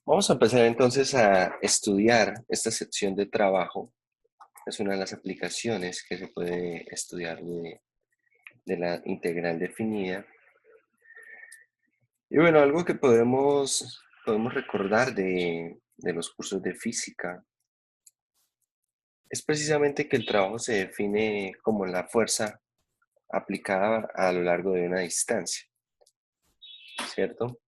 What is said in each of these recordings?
Vamos a empezar entonces a estudiar esta sección de trabajo. Es una de las aplicaciones que se puede estudiar de la integral definida. Y bueno, algo que podemos recordar de los cursos de física es precisamente que el trabajo se define como la fuerza aplicada a lo largo de una distancia, ¿cierto?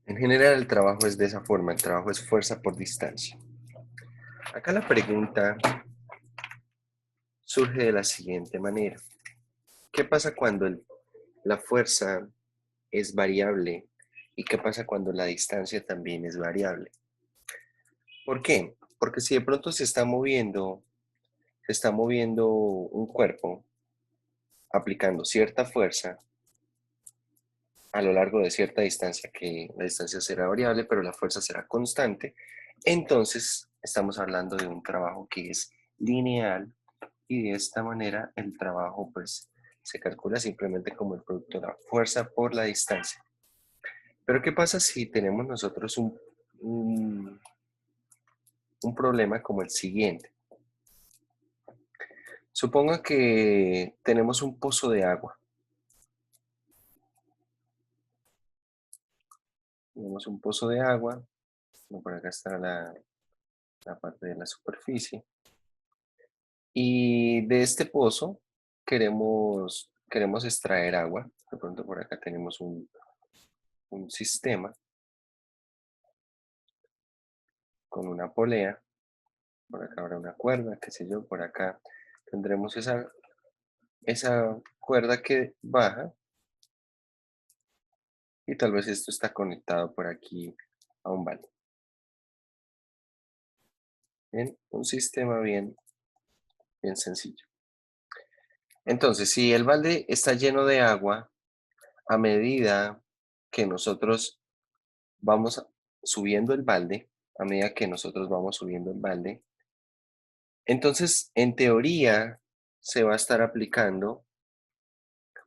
En general el trabajo es de esa forma, el trabajo es fuerza por distancia. Acá la pregunta surge de la siguiente manera. ¿Qué pasa cuando la fuerza es variable y qué pasa cuando la distancia también es variable? ¿Por qué? Porque si de pronto se está moviendo un cuerpo aplicando cierta fuerza a lo largo de cierta distancia, que la distancia será variable, pero la fuerza será constante, entonces estamos hablando de un trabajo que es lineal y de esta manera el trabajo pues se calcula simplemente como el producto de la fuerza por la distancia. Pero ¿qué pasa si tenemos nosotros un, un problema como el siguiente? Suponga que tenemos un pozo de agua. Tenemos un pozo de agua, por acá está la parte de la superficie. Y de este pozo queremos extraer agua. De pronto por acá tenemos un sistema con una polea. Por acá habrá una cuerda, qué sé yo. Por acá tendremos esa cuerda que baja y tal vez esto está conectado por aquí a un balde. Bien, un sistema bien sencillo. Entonces, si el balde está lleno de agua, a medida que nosotros vamos subiendo el balde, a medida que nosotros vamos subiendo el balde, entonces en teoría se va a estar aplicando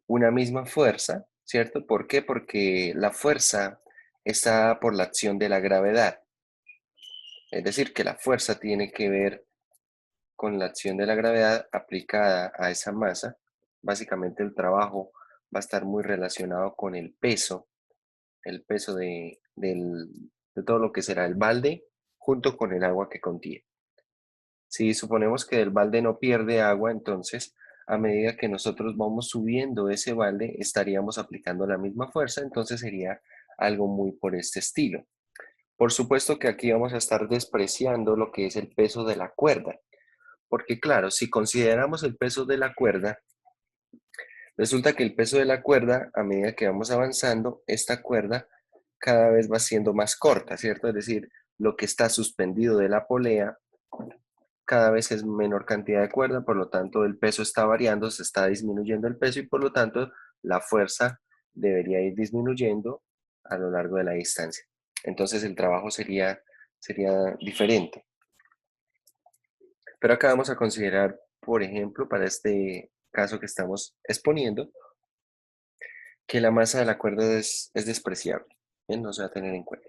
una misma fuerza, ¿cierto? ¿Por qué? Porque la fuerza está por la acción de la gravedad. Es decir, que la fuerza tiene que ver con la acción de la gravedad aplicada a esa masa. Básicamente el trabajo va a estar muy relacionado con el peso de todo lo que será el balde junto con el agua que contiene. Si suponemos que el balde no pierde agua, entonces a medida que nosotros vamos subiendo ese balde, estaríamos aplicando la misma fuerza, entonces sería algo muy por este estilo. Por supuesto que aquí vamos a estar despreciando lo que es el peso de la cuerda, porque claro, si consideramos el peso de la cuerda, resulta que el peso de la cuerda, a medida que vamos avanzando, esta cuerda cada vez va siendo más corta, ¿cierto? Es decir, lo que está suspendido de la polea cada vez es menor cantidad de cuerda, por lo tanto el peso está variando, se está disminuyendo el peso y por lo tanto la fuerza debería ir disminuyendo a lo largo de la distancia. Entonces el trabajo sería diferente. Pero acá vamos a considerar, por ejemplo, para este caso que estamos exponiendo, que la masa de la cuerda es despreciable. Bien, no se va a tener en cuenta.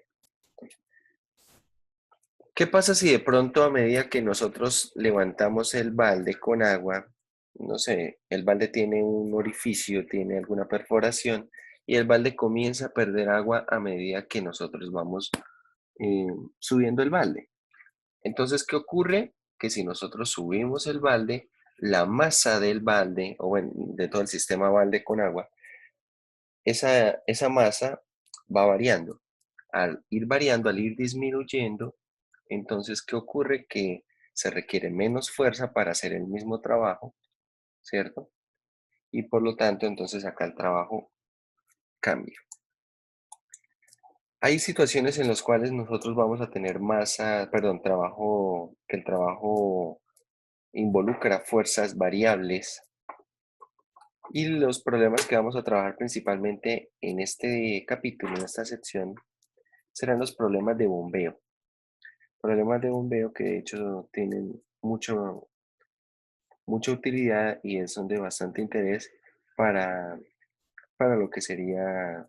¿Qué pasa si de pronto a medida que nosotros levantamos el balde con agua, no sé, el balde tiene un orificio, tiene alguna perforación y el balde comienza a perder agua a medida que nosotros vamos eh, subiendo el balde? Entonces, ¿qué ocurre? Que si nosotros subimos el balde, la masa del balde, o bueno, de todo el sistema balde con agua, esa masa va variando. Al ir variando, al ir disminuyendo, entonces, ¿qué ocurre? Que se requiere menos fuerza para hacer el mismo trabajo, ¿cierto? Y por lo tanto, entonces acá el trabajo cambia. Hay situaciones en las cuales nosotros vamos a tener masa, perdón, trabajo, que el trabajo involucra fuerzas variables y los problemas que vamos a trabajar principalmente en este capítulo, en esta sección, serán los problemas de bombeo. Problemas de bombeo que de hecho tienen mucha utilidad y son de bastante interés para, para lo que sería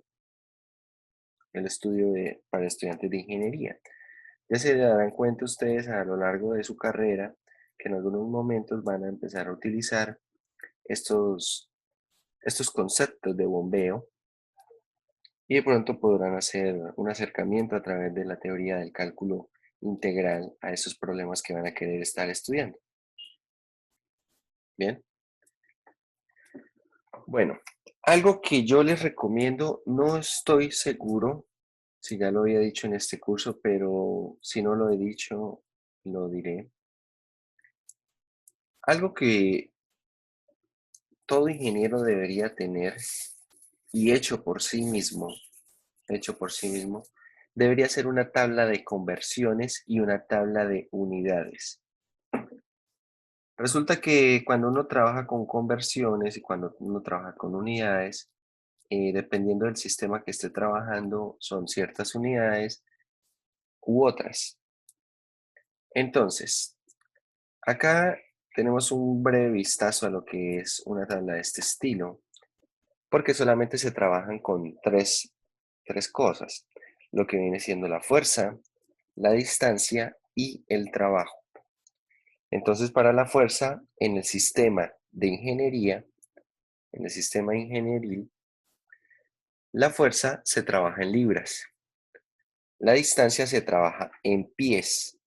el estudio para estudiantes de ingeniería. Ya se darán cuenta ustedes a lo largo de su carrera que en algunos momentos van a empezar a utilizar estos conceptos de bombeo y de pronto podrán hacer un acercamiento a través de la teoría del cálculo integral a esos problemas que van a querer estar estudiando. Bien, bueno, algo que yo les recomiendo, no estoy seguro si ya lo había dicho en este curso, pero si no lo he dicho, lo diré. Algo que todo ingeniero debería tener y hecho por sí mismo, debería ser una tabla de conversiones y una tabla de unidades. Resulta que cuando uno trabaja con conversiones y cuando uno trabaja con unidades, dependiendo del sistema que esté trabajando, son ciertas unidades u otras. Entonces, acá tenemos un breve vistazo a lo que es una tabla de este estilo, porque solamente se trabajan con tres cosas, lo que viene siendo la fuerza, la distancia y el trabajo. Entonces, para la fuerza, en el sistema de ingeniería, en el sistema ingenieril, la fuerza se trabaja en libras, la distancia se trabaja en pies,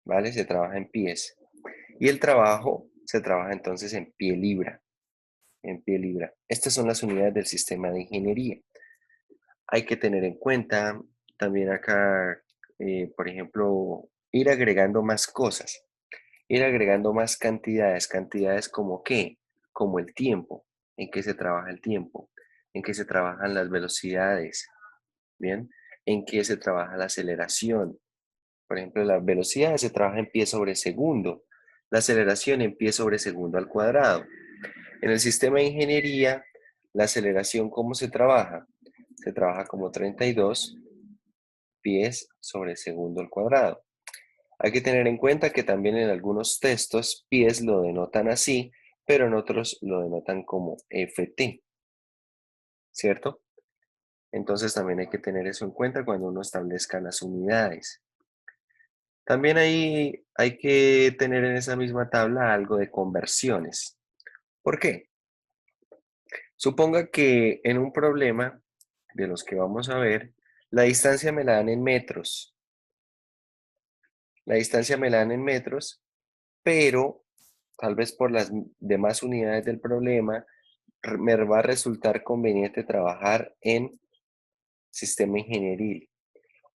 ¿vale? Se trabaja en pies. Y el trabajo se trabaja entonces en pie libra, en pie libra. Estas son las unidades del sistema de ingeniería. Hay que tener en cuenta también acá, por ejemplo, ir agregando más cosas, ir agregando más cantidades, cantidades como qué, como el tiempo, en qué se trabaja el tiempo, en qué se trabajan las velocidades, ¿bien? En qué se trabaja la aceleración. Por ejemplo, la velocidad se trabaja en pie sobre segundo, la aceleración en pie sobre segundo al cuadrado. En el sistema de ingeniería, la aceleración, ¿cómo se trabaja? Se trabaja como 32 pies sobre segundo al cuadrado. Hay que tener en cuenta que también en algunos textos pies lo denotan así, pero en otros lo denotan como ft, ¿cierto? Entonces también hay que tener eso en cuenta cuando uno establezca las unidades. También hay que tener en esa misma tabla algo de conversiones. ¿Por qué? Suponga que en un problema de los que vamos a ver, la distancia me la dan en metros. La distancia me la dan en metros, pero tal vez por las demás unidades del problema, me va a resultar conveniente trabajar en sistema ingenieril.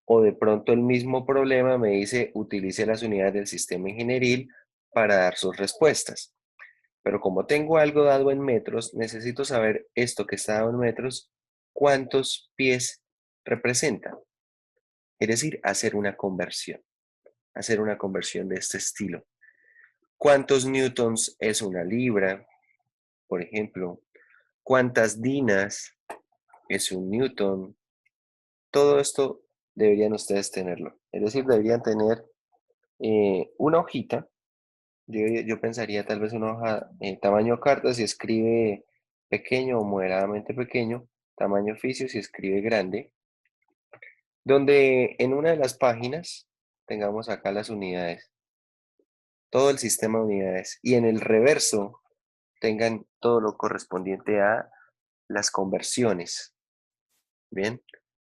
O de pronto el mismo problema me dice utilice las unidades del sistema ingenieril para dar sus respuestas. Pero como tengo algo dado en metros, necesito saber esto que está dado en metros, cuántos pies representa. Es decir, hacer una conversión de este estilo. ¿Cuántos newtons es una libra, por ejemplo? ¿Cuántas dinas es un newton? Todo esto deberían ustedes tenerlo. Es decir, deberían tener una hojita. Yo pensaría tal vez una hoja tamaño carta si escribe pequeño o moderadamente pequeño, tamaño oficio si escribe grande, donde en una de las páginas tengamos acá las unidades, todo el sistema de unidades, y en el reverso tengan todo lo correspondiente a las conversiones, ¿bien?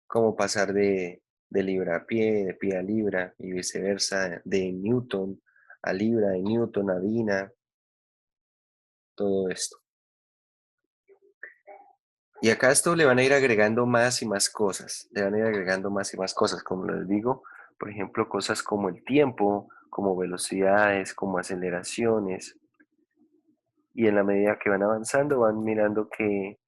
Como pasar de libra a pie, de pie a libra y viceversa, de newton a libra, de newton a dina, todo esto. Y acá a esto le van a ir agregando más y más cosas, le van a ir agregando más y más cosas, como les digo, por ejemplo, cosas como el tiempo, como velocidades, como aceleraciones, y en la medida que van avanzando van mirando que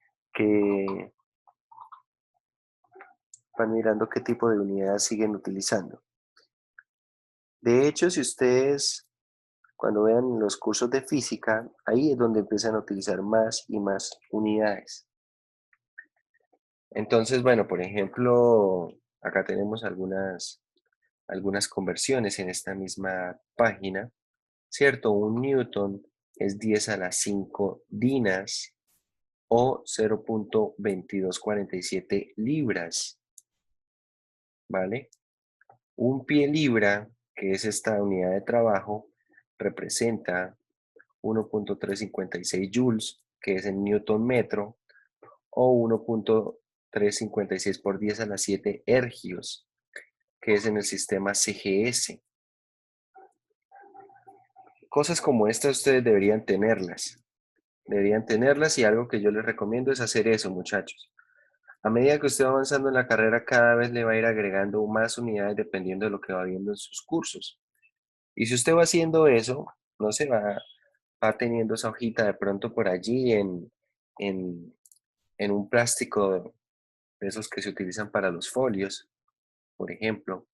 van mirando qué tipo de unidades siguen utilizando. De hecho, si ustedes cuando vean los cursos de física, ahí es donde empiezan a utilizar más y más unidades. Entonces, bueno, por ejemplo, acá tenemos algunas conversiones en esta misma página, ¿cierto? Un newton es 10 a la 5 dinas, o 0.2247 libras, ¿vale? Un pie libra, que es esta unidad de trabajo, representa 1.356 joules, que es en newton metro, o 1.356 por 10 a la 7 ergios, que es en el sistema CGS. Cosas como estas ustedes deberían tenerlas. Deberían tenerlas y algo que yo les recomiendo es hacer eso, muchachos. A medida que usted va avanzando en la carrera, cada vez le va a ir agregando más unidades dependiendo de lo que va viendo en sus cursos. Y si usted va haciendo eso, no se va teniendo esa hojita de pronto por allí en, en un plástico de esos que se utilizan para los folios, por ejemplo.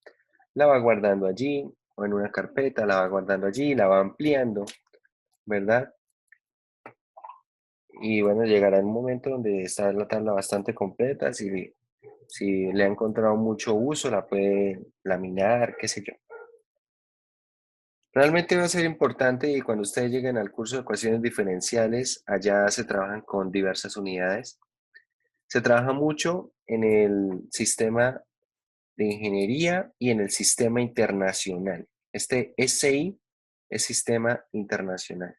La va guardando allí o en una carpeta, la va guardando allí, la va ampliando, ¿verdad? Y bueno, llegará un momento donde está la tabla bastante completa. Si le ha encontrado mucho uso, la puede laminar, qué sé yo. Realmente va a ser importante y cuando ustedes lleguen al curso de ecuaciones diferenciales, allá se trabajan con diversas unidades. Se trabaja mucho en el sistema de ingeniería y en el sistema internacional. Este SI es sistema internacional.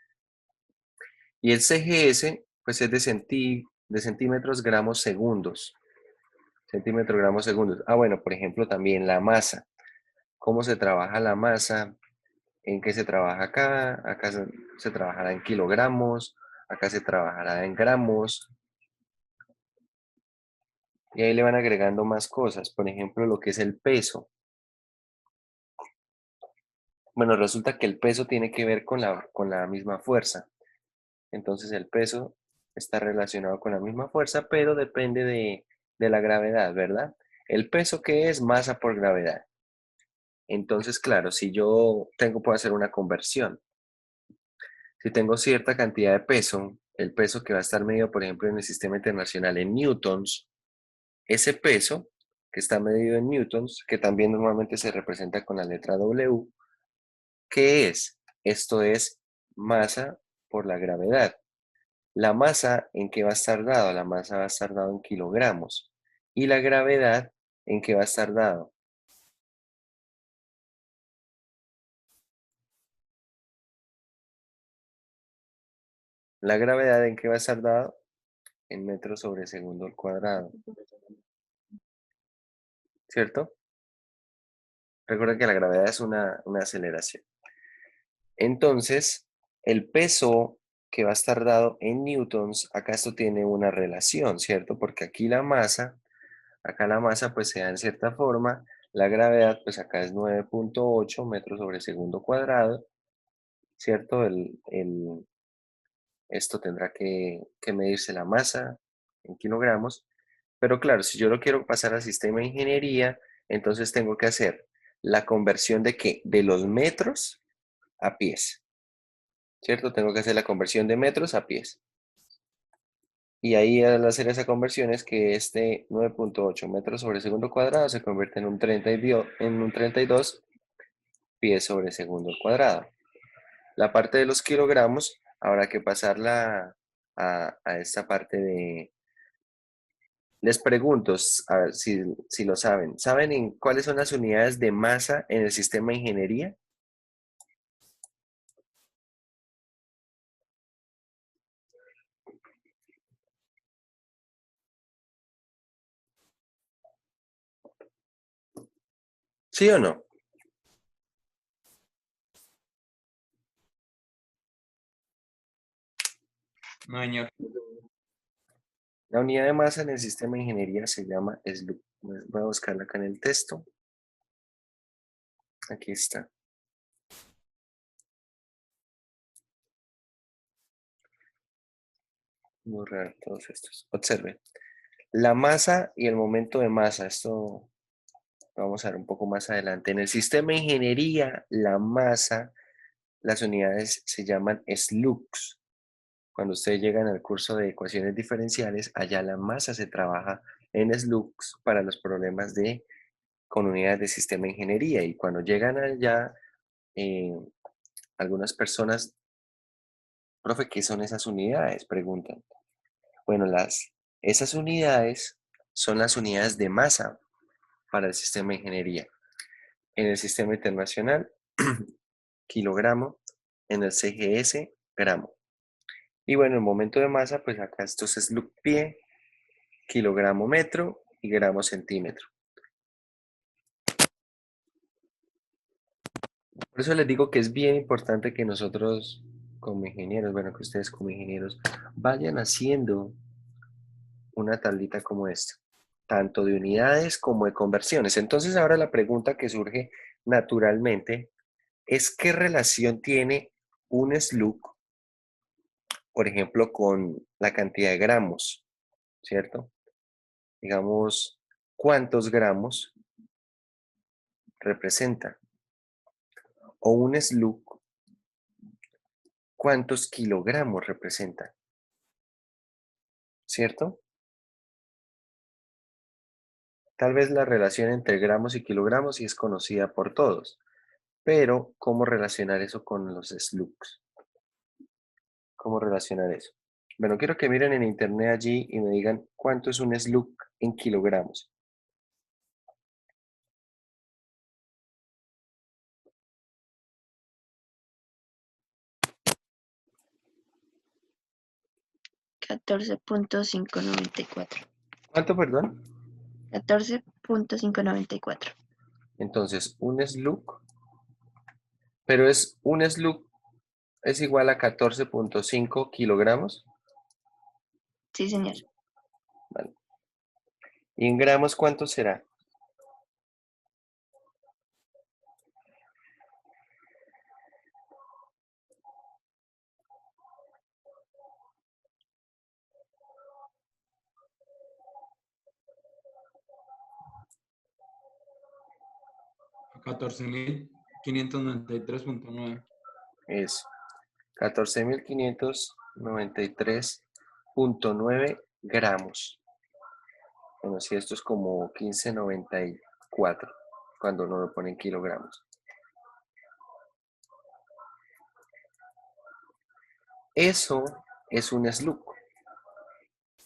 Y el CGS, pues es de centímetros, gramos, segundos. Centímetros, gramos, segundos. Ah, bueno, por ejemplo, también la masa. ¿Cómo se trabaja la masa? ¿En qué se trabaja acá? Acá se trabajará en kilogramos, acá se trabajará en gramos. Y ahí le van agregando más cosas. Por ejemplo, lo que es el peso. Bueno, resulta que el peso tiene que ver con la misma fuerza. Entonces el peso está relacionado con la misma fuerza, pero depende de la gravedad, ¿verdad? El peso que es masa por gravedad. Entonces, claro, si yo puedo hacer una conversión. Si tengo cierta cantidad de peso, el peso que va a estar medido, por ejemplo, en el sistema internacional en newtons, ese peso que está medido en newtons, que también normalmente se representa con la letra W, ¿qué es? Esto es masa por la gravedad. La masa, ¿en qué va a estar dado? La masa va a estar dado en kilogramos. ¿Y la gravedad, en qué va a estar dado? La gravedad, ¿en qué va a estar dado? En metros sobre segundo al cuadrado, ¿cierto? Recuerda que la gravedad es una aceleración. Entonces, el peso que va a estar dado en newtons, acá esto tiene una relación, ¿cierto? Porque aquí acá la masa pues se da en cierta forma, la gravedad pues acá es 9.8 metros sobre segundo cuadrado, ¿cierto? Esto tendrá que medirse la masa en kilogramos, pero claro, si yo lo quiero pasar al sistema de ingeniería, entonces tengo que hacer la conversión de ¿qué? De los metros a pies, ¿cierto? Tengo que hacer la conversión de metros a pies. Y ahí al hacer esa conversión es que este 9.8 metros sobre segundo cuadrado se convierte en un 32 pies sobre segundo cuadrado. La parte de los kilogramos habrá que pasarla a esta parte de... Les pregunto, a ver si lo saben. ¿Saben en cuáles son las unidades de masa en el sistema de ingeniería? ¿Sí o no? No, señor. La unidad de masa en el sistema de ingeniería se llama SLUC. Voy a buscarla acá en el texto. Aquí está. Borrar todos estos. Observen. La masa y el momento de masa. Esto lo vamos a ver un poco más adelante. En el sistema de ingeniería, la masa, las unidades se llaman SLUCs. Cuando ustedes llegan al curso de ecuaciones diferenciales, allá la masa se trabaja en SLUCs para los problemas con unidades de sistema de ingeniería. Y cuando llegan allá, eh, algunas personas, profe, ¿qué son esas unidades? Preguntan. Bueno, esas unidades son las unidades de masa para el sistema de ingeniería. En el sistema internacional, kilogramo, en el CGS, gramo. Y bueno, el momento de masa, pues acá esto es Slug pie, kilogramo metro y gramo centímetro. Por eso les digo que es bien importante que nosotros como ingenieros, bueno, que ustedes como ingenieros, vayan haciendo una tablita como esta, tanto de unidades como de conversiones. Entonces ahora la pregunta que surge naturalmente es ¿qué relación tiene un slug, por ejemplo, con la cantidad de gramos, ¿cierto? Digamos, ¿cuántos gramos representa? O un slug, ¿cuántos kilogramos representa? ¿Cierto? Tal vez la relación entre gramos y kilogramos sí es conocida por todos, pero ¿cómo relacionar eso con los slugs? ¿Cómo relacionar eso? Bueno, quiero que miren en internet allí y me digan cuánto es un slug en kilogramos. 14.594. ¿Cuánto, perdón? 14.594. Entonces, un slug, pero es un slug es igual a 14.5 kilogramos. Sí, señor. Vale. ¿Y en gramos cuánto será? 14.593.9. Es 14.593.9 gramos. Bueno, si esto es como 15,94 cuando uno lo pone en kilogramos. Eso es un slug.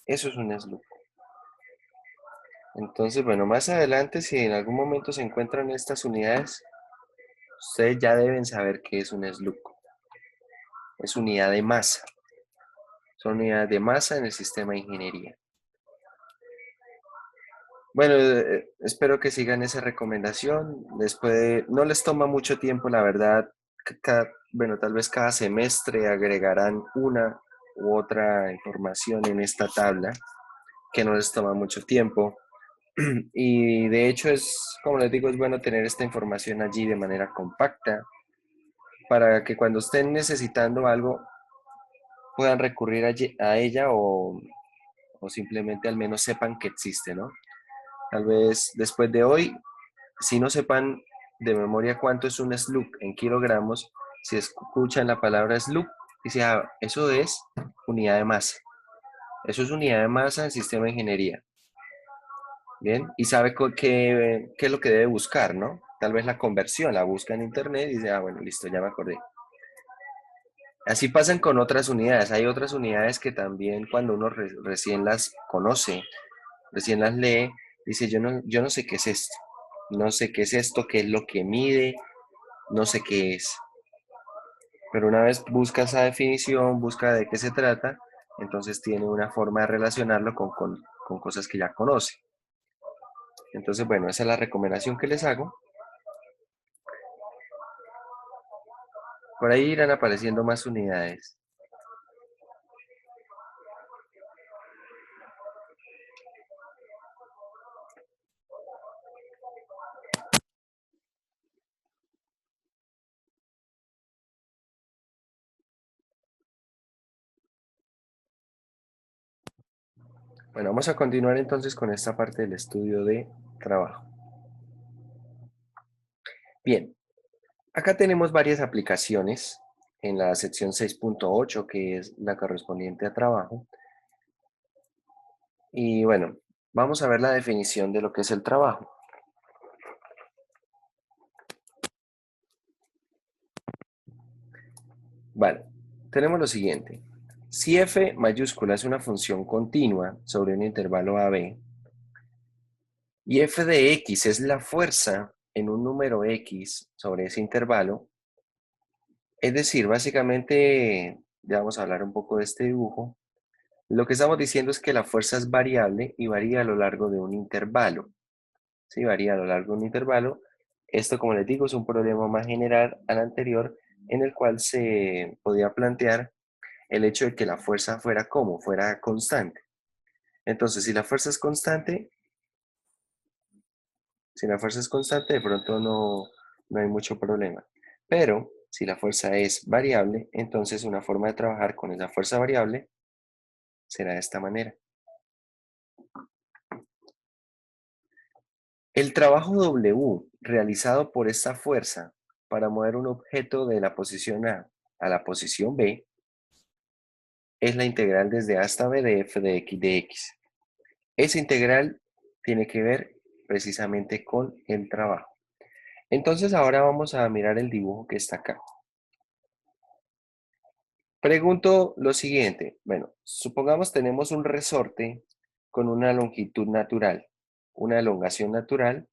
Eso es un slug. Entonces, bueno, más adelante, si en algún momento se encuentran estas unidades, ustedes ya deben saber qué es un slug. Es unidad de masa. Son unidades de masa en el sistema de ingeniería. Bueno, espero que sigan esa recomendación. No les toma mucho tiempo, la verdad. Bueno, tal vez cada semestre agregarán una u otra información en esta tabla que no les toma mucho tiempo. Y de hecho es, como les digo, es bueno tener esta información allí de manera compacta para que cuando estén necesitando algo puedan recurrir a ella o simplemente al menos sepan que existe, ¿no? Tal vez después de hoy, si no sepan de memoria cuánto es un slug en kilogramos, si escuchan la palabra slug, dice, ah, eso es unidad de masa. Eso es unidad de masa en sistema de ingeniería. Bien, y sabe qué es lo que debe buscar, ¿no? Tal vez la conversión, la busca en internet y dice, ah, bueno, listo, ya me acordé. Así pasan con otras unidades. Hay otras unidades que también cuando uno recién las conoce, recién las lee, dice, yo no sé qué es esto. No sé qué es esto, qué es lo que mide, no sé qué es. Pero una vez busca esa definición, busca de qué se trata, entonces tiene una forma de relacionarlo con cosas que ya conoce. Entonces, bueno, esa es la recomendación que les hago. Por ahí irán apareciendo más unidades. Bueno, vamos a continuar entonces con esta parte del estudio de trabajo. Bien, acá tenemos varias aplicaciones en la sección 6.8, que es la correspondiente a trabajo. Y bueno, vamos a ver la definición de lo que es el trabajo. Vale, tenemos lo siguiente. Si f mayúscula es una función continua sobre un intervalo AB y f de x es la fuerza en un número x sobre ese intervalo, es decir, básicamente, ya vamos a hablar un poco de este dibujo, lo que estamos diciendo es que la fuerza es variable y varía a lo largo de un intervalo. ¿Sí? Varía a lo largo de un intervalo. Esto, como les digo, es un problema más general al anterior en el cual se podía plantear el hecho de que la fuerza fuera como, fuera constante. Entonces, si la fuerza es constante, de pronto no hay mucho problema. Pero si la fuerza es variable, entonces una forma de trabajar con esa fuerza variable será de esta manera. El trabajo W realizado por esta fuerza para mover un objeto de la posición A la posición B es la integral desde A hasta B de f de x de x. Esa integral tiene que ver precisamente con el trabajo. Entonces ahora vamos a mirar el dibujo que está acá. Pregunto lo siguiente. Bueno, supongamos tenemos un resorte con una longitud natural, una elongación natural.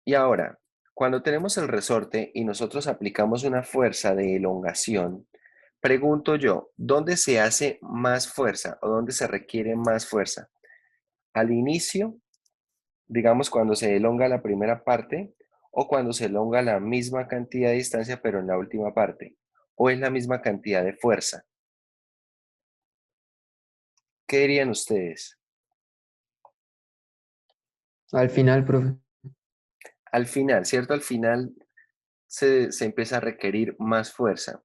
Y ahora, cuando tenemos el resorte y nosotros aplicamos una fuerza de elongación, pregunto yo, ¿dónde se hace más fuerza o dónde se requiere más fuerza? ¿Al inicio, digamos cuando se elonga la primera parte, o cuando se elonga la misma cantidad de distancia pero en la última parte? ¿O es la misma cantidad de fuerza? ¿Qué dirían ustedes? Al final, profe. Al final, ¿cierto? Al final se empieza a requerir más fuerza.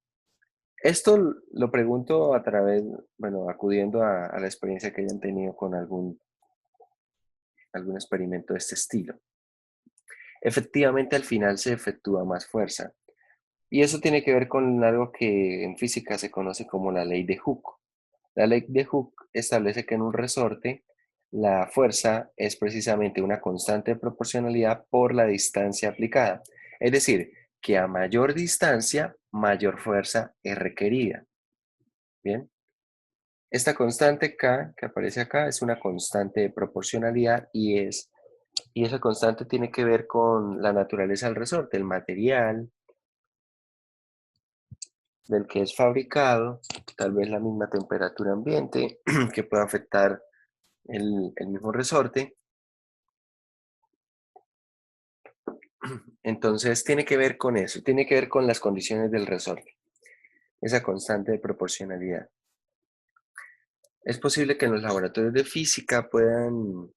Esto lo pregunto a través, bueno, acudiendo a la experiencia que hayan tenido con algún experimento de este estilo. Efectivamente, al final se efectúa más fuerza. Y eso tiene que ver con algo que en física se conoce como la ley de Hooke. La ley de Hooke establece que en un resorte la fuerza es precisamente una constante de proporcionalidad por la distancia aplicada. Es decir, que a mayor distancia, mayor fuerza es requerida. Bien. Esta constante K que aparece acá es una constante de proporcionalidad y esa constante tiene que ver con la naturaleza del resorte, el material del que es fabricado, tal vez la misma temperatura ambiente que pueda afectar el mismo resorte. Entonces tiene que ver con eso, tiene que ver con las condiciones del resorte, esa constante de proporcionalidad. Es posible que en los laboratorios de física puedan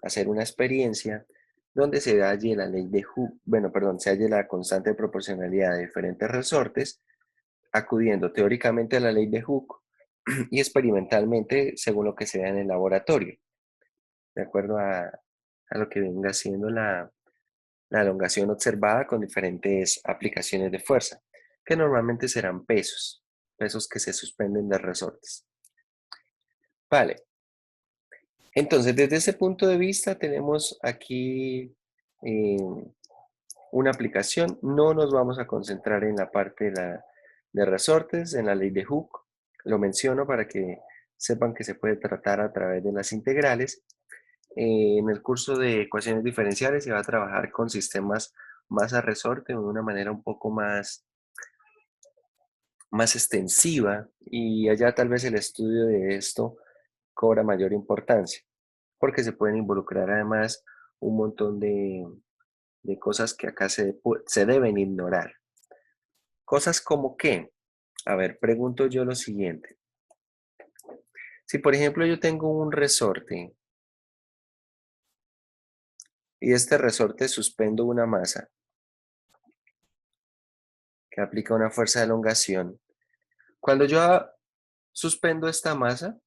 hacer una experiencia donde se halle la ley de Hooke, bueno, perdón, se halle la constante de proporcionalidad de diferentes resortes, acudiendo teóricamente a la ley de Hooke y experimentalmente según lo que se vea en el laboratorio, de acuerdo a lo que venga siendo la elongación observada con diferentes aplicaciones de fuerza, que normalmente serán pesos que se suspenden de resortes. Vale, entonces desde ese punto de vista tenemos aquí una aplicación. No nos vamos a concentrar en la parte de resortes, en la ley de Hooke. Lo menciono para que sepan que se puede tratar a través de las integrales. En el curso de ecuaciones diferenciales se va a trabajar con sistemas más a resorte, de una manera un poco más extensiva, y allá tal vez el estudio de esto cobra mayor importancia, porque se pueden involucrar además un montón de cosas que acá se deben ignorar. Cosas como que, a ver, pregunto yo lo siguiente. Si por ejemplo yo tengo un resorte y este resorte suspendo una masa que aplica una fuerza de elongación, cuando yo suspendo esta masa,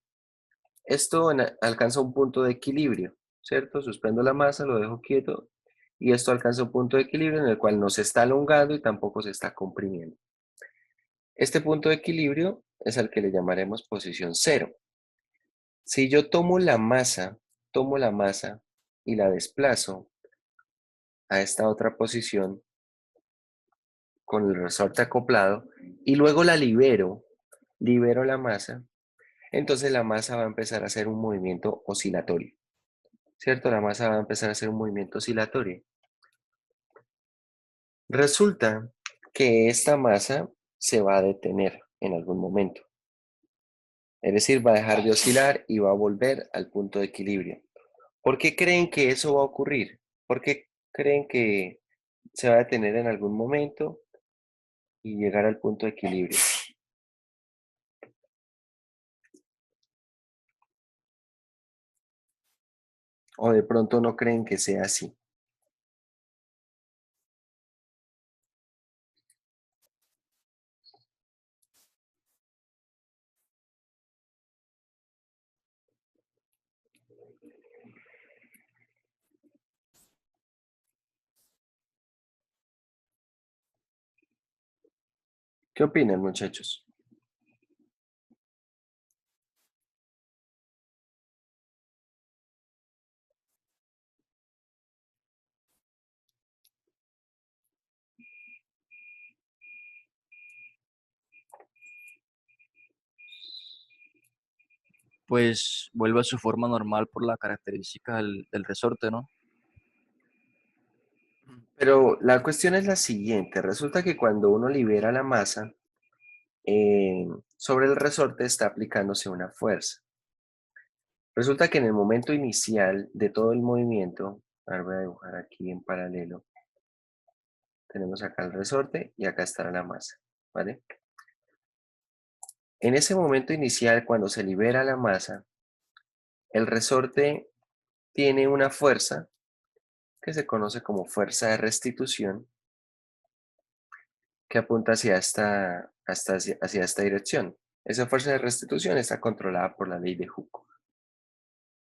esto alcanza un punto de equilibrio, ¿cierto? Suspendo la masa, lo dejo quieto y esto alcanza un punto de equilibrio en el cual no se está elongando y tampoco se está comprimiendo. Este punto de equilibrio es al que le llamaremos posición cero. Si yo tomo la masa y la desplazo a esta otra posición, con el resorte acoplado y luego la libero la masa, entonces la masa va a empezar a hacer un movimiento oscilatorio, ¿cierto? La masa va a empezar a hacer un movimiento oscilatorio. Resulta que esta masa se va a detener en algún momento. Es decir, va a dejar de oscilar y va a volver al punto de equilibrio. ¿Por qué creen que eso va a ocurrir? ¿Por qué creen que se va a detener en algún momento y llegar al punto de equilibrio? ¿O de pronto no creen que sea así? ¿Qué opinan, muchachos? Pues vuelve a su forma normal por la característica del resorte, ¿no? Pero la cuestión es la siguiente. Resulta que cuando uno libera la masa, sobre el resorte está aplicándose una fuerza. Resulta que en el momento inicial de todo el movimiento, ahora voy a dibujar aquí en paralelo, tenemos acá el resorte y acá estará la masa, ¿vale? En ese momento inicial, cuando se libera la masa, el resorte tiene una fuerza que se conoce como fuerza de restitución, que apunta hacia esta dirección. Esa fuerza de restitución está controlada por la ley de Hooke.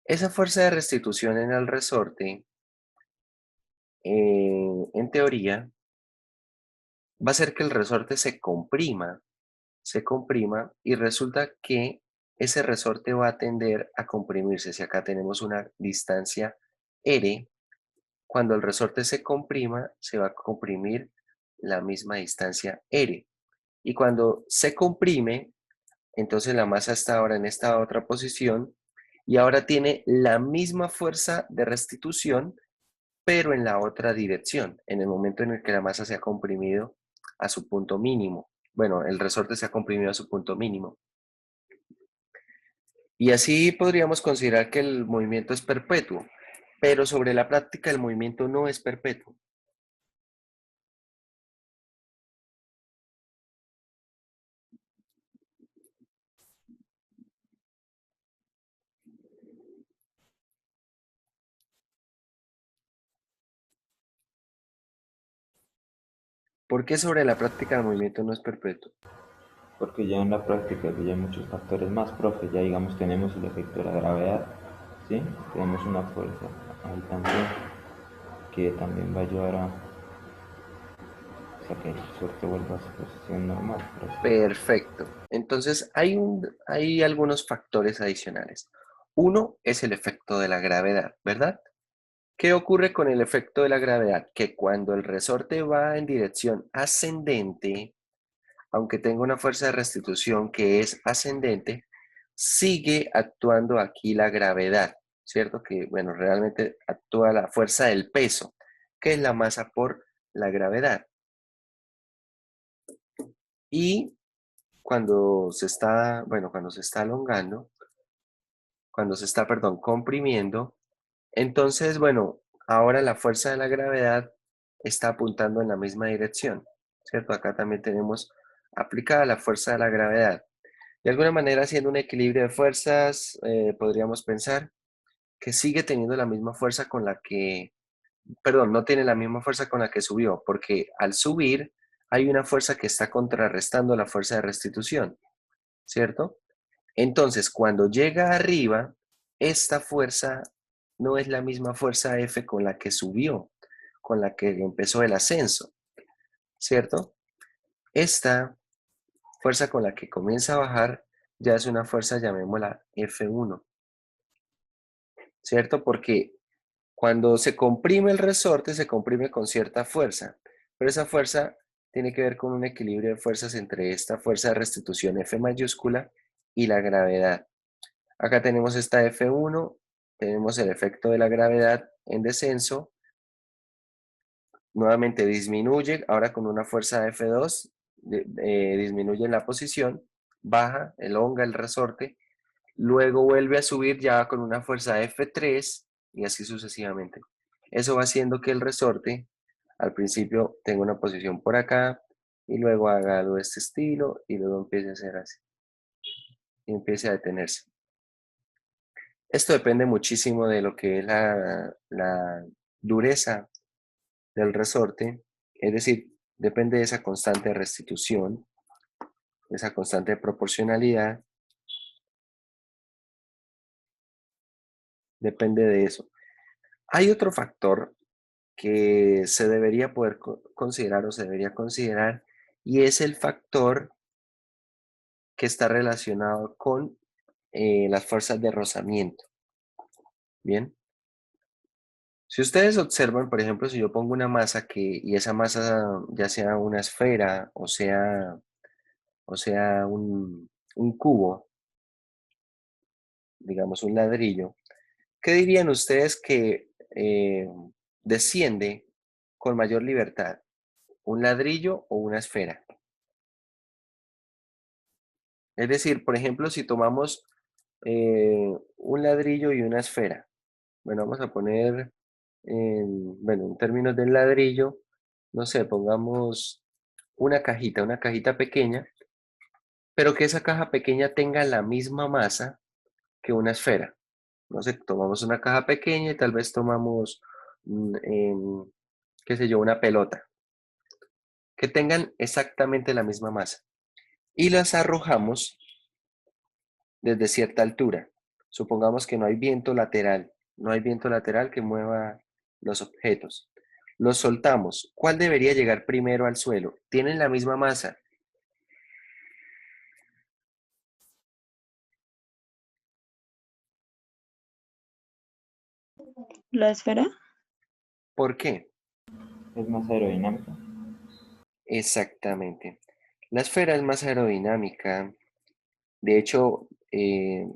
Esa fuerza de restitución en el resorte, en teoría, va a hacer que el resorte se comprima y resulta que ese resorte va a tender a comprimirse. Si acá tenemos una distancia R, cuando el resorte se comprima, se va a comprimir la misma distancia R. Y cuando se comprime, entonces la masa está ahora en esta otra posición y ahora tiene la misma fuerza de restitución, pero en la otra dirección, en el momento en el que la masa se ha comprimido a su punto mínimo. Bueno, el resorte se ha comprimido a su punto mínimo. Y así podríamos considerar que el movimiento es perpetuo, pero sobre la práctica el movimiento no es perpetuo. ¿Por qué sobre la práctica el movimiento no es perpetuo? Porque ya en la práctica ya hay muchos factores más, profe. Ya digamos tenemos el efecto de la gravedad, ¿sí? Tenemos una fuerza ahí también que también va a ayudar a que el resorte vuelva a su posición normal. Perfecto. Entonces hay algunos factores adicionales. Uno es el efecto de la gravedad, ¿verdad? ¿Qué ocurre con el efecto de la gravedad? Que cuando el resorte va en dirección ascendente, aunque tenga una fuerza de restitución que es ascendente, sigue actuando aquí la gravedad, ¿cierto? Que, bueno, realmente actúa la fuerza del peso, que es la masa por la gravedad. Y cuando se está, bueno, cuando se está elongando, cuando se está, perdón, comprimiendo, entonces, bueno, ahora la fuerza de la gravedad está apuntando en la misma dirección, ¿cierto? Acá también tenemos aplicada la fuerza de la gravedad. De alguna manera, haciendo un equilibrio de fuerzas, podríamos pensar que sigue teniendo la misma fuerza con la que, perdón, no tiene la misma fuerza con la que subió, porque al subir hay una fuerza que está contrarrestando la fuerza de restitución, ¿cierto? Entonces, cuando llega arriba, esta fuerza no es la misma fuerza F con la que subió, con la que empezó el ascenso, ¿cierto? Esta fuerza con la que comienza a bajar ya es una fuerza, llamémosla F1, ¿cierto? Porque cuando se comprime el resorte, se comprime con cierta fuerza, pero esa fuerza tiene que ver con un equilibrio de fuerzas entre esta fuerza de restitución F mayúscula y la gravedad. Acá tenemos esta F1, tenemos el efecto de la gravedad en descenso, nuevamente disminuye, ahora con una fuerza F2, disminuye la posición, baja, elonga el resorte, luego vuelve a subir ya con una fuerza F3 y así sucesivamente. Eso va haciendo que el resorte al principio tenga una posición por acá y luego haga algo de este estilo y luego empiece a hacer así y empiece a detenerse. Esto depende muchísimo de lo que es la dureza del resorte, es decir, depende de esa constante de restitución, de esa constante de proporcionalidad, depende de eso. Hay otro factor que se debería poder considerar o se debería considerar y es el factor que está relacionado con las fuerzas de rozamiento. Bien. Si ustedes observan, por ejemplo, si yo pongo una masa y esa masa ya sea una esfera o sea un cubo, digamos un ladrillo, ¿qué dirían ustedes que desciende con mayor libertad? ¿Un ladrillo o una esfera? Es decir, por ejemplo, si tomamos un ladrillo y una esfera. Bueno, vamos a poner, en términos del ladrillo, no sé, pongamos una cajita pequeña, pero que esa caja pequeña tenga la misma masa que una esfera. No sé, tomamos una caja pequeña y tal vez tomamos, qué sé yo, una pelota, que tengan exactamente la misma masa. Y las arrojamos desde cierta altura. Supongamos que no hay viento lateral, no hay viento lateral que mueva los objetos. Los soltamos. ¿Cuál debería llegar primero al suelo? ¿Tienen la misma masa? ¿La esfera? ¿Por qué? Es más aerodinámica. Exactamente. La esfera es más aerodinámica. De hecho,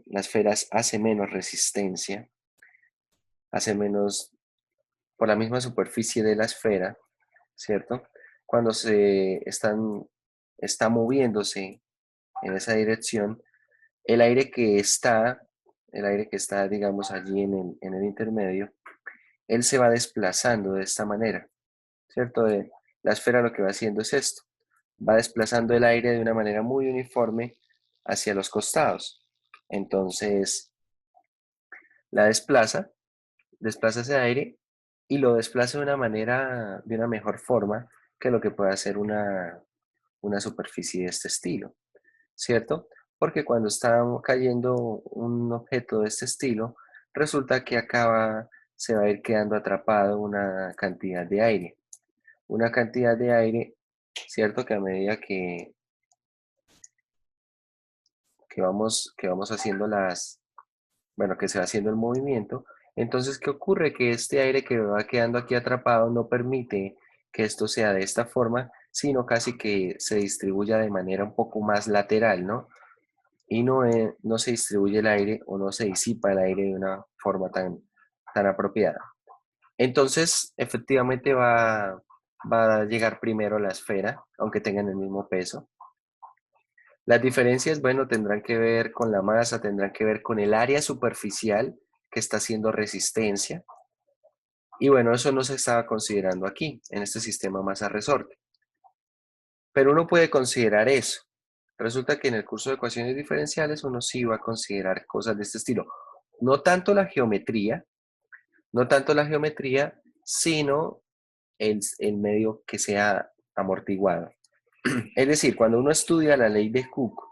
la esfera hace menos resistencia, hace menos por la misma superficie de la esfera, ¿cierto? Cuando está moviéndose en esa dirección, el aire que está, digamos, allí en el intermedio, él se va desplazando de esta manera, ¿cierto? La esfera lo que va haciendo es esto, va desplazando el aire de una manera muy uniforme hacia los costados. Entonces, la desplaza ese aire y lo desplaza de una manera, de una mejor forma que lo que puede hacer una superficie de este estilo, ¿cierto? Porque cuando está cayendo un objeto de este estilo, resulta que se va a ir quedando atrapado una cantidad de aire, ¿cierto? Que a medida que vamos haciendo que se va haciendo el movimiento, entonces, ¿qué ocurre? Que este aire que va quedando aquí atrapado no permite que esto sea de esta forma, sino casi que se distribuya de manera un poco más lateral, ¿no? Y no se distribuye el aire o no se disipa el aire de una forma tan apropiada. Entonces, efectivamente va a llegar primero la esfera, aunque tengan el mismo peso. Las diferencias, bueno, tendrán que ver con la masa, tendrán que ver con el área superficial que está haciendo resistencia. Y bueno, eso no se estaba considerando aquí, en este sistema masa-resorte. Pero uno puede considerar eso. Resulta que en el curso de ecuaciones diferenciales uno sí va a considerar cosas de este estilo. No tanto la geometría, sino el medio que sea amortiguado. Es decir, cuando uno estudia la ley de Cook,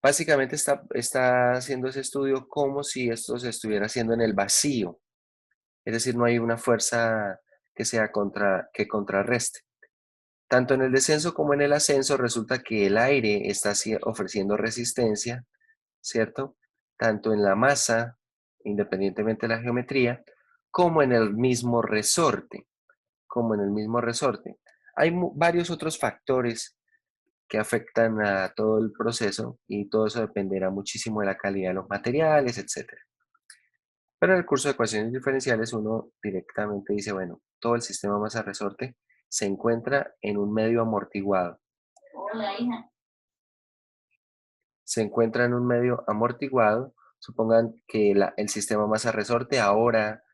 básicamente está haciendo ese estudio como si esto se estuviera haciendo en el vacío. Es decir, no hay una fuerza que contrarreste. Tanto en el descenso como en el ascenso resulta que el aire está ofreciendo resistencia, ¿cierto? Tanto en la masa, independientemente de la geometría, como en el mismo resorte, Hay varios otros factores que afectan a todo el proceso y todo eso dependerá muchísimo de la calidad de los materiales, etc. Pero en el curso de ecuaciones diferenciales uno directamente dice, bueno, todo el sistema masa-resorte se encuentra en un medio amortiguado. Hola, hija. Se encuentra en un medio amortiguado. Supongan que el sistema masa-resorte ahora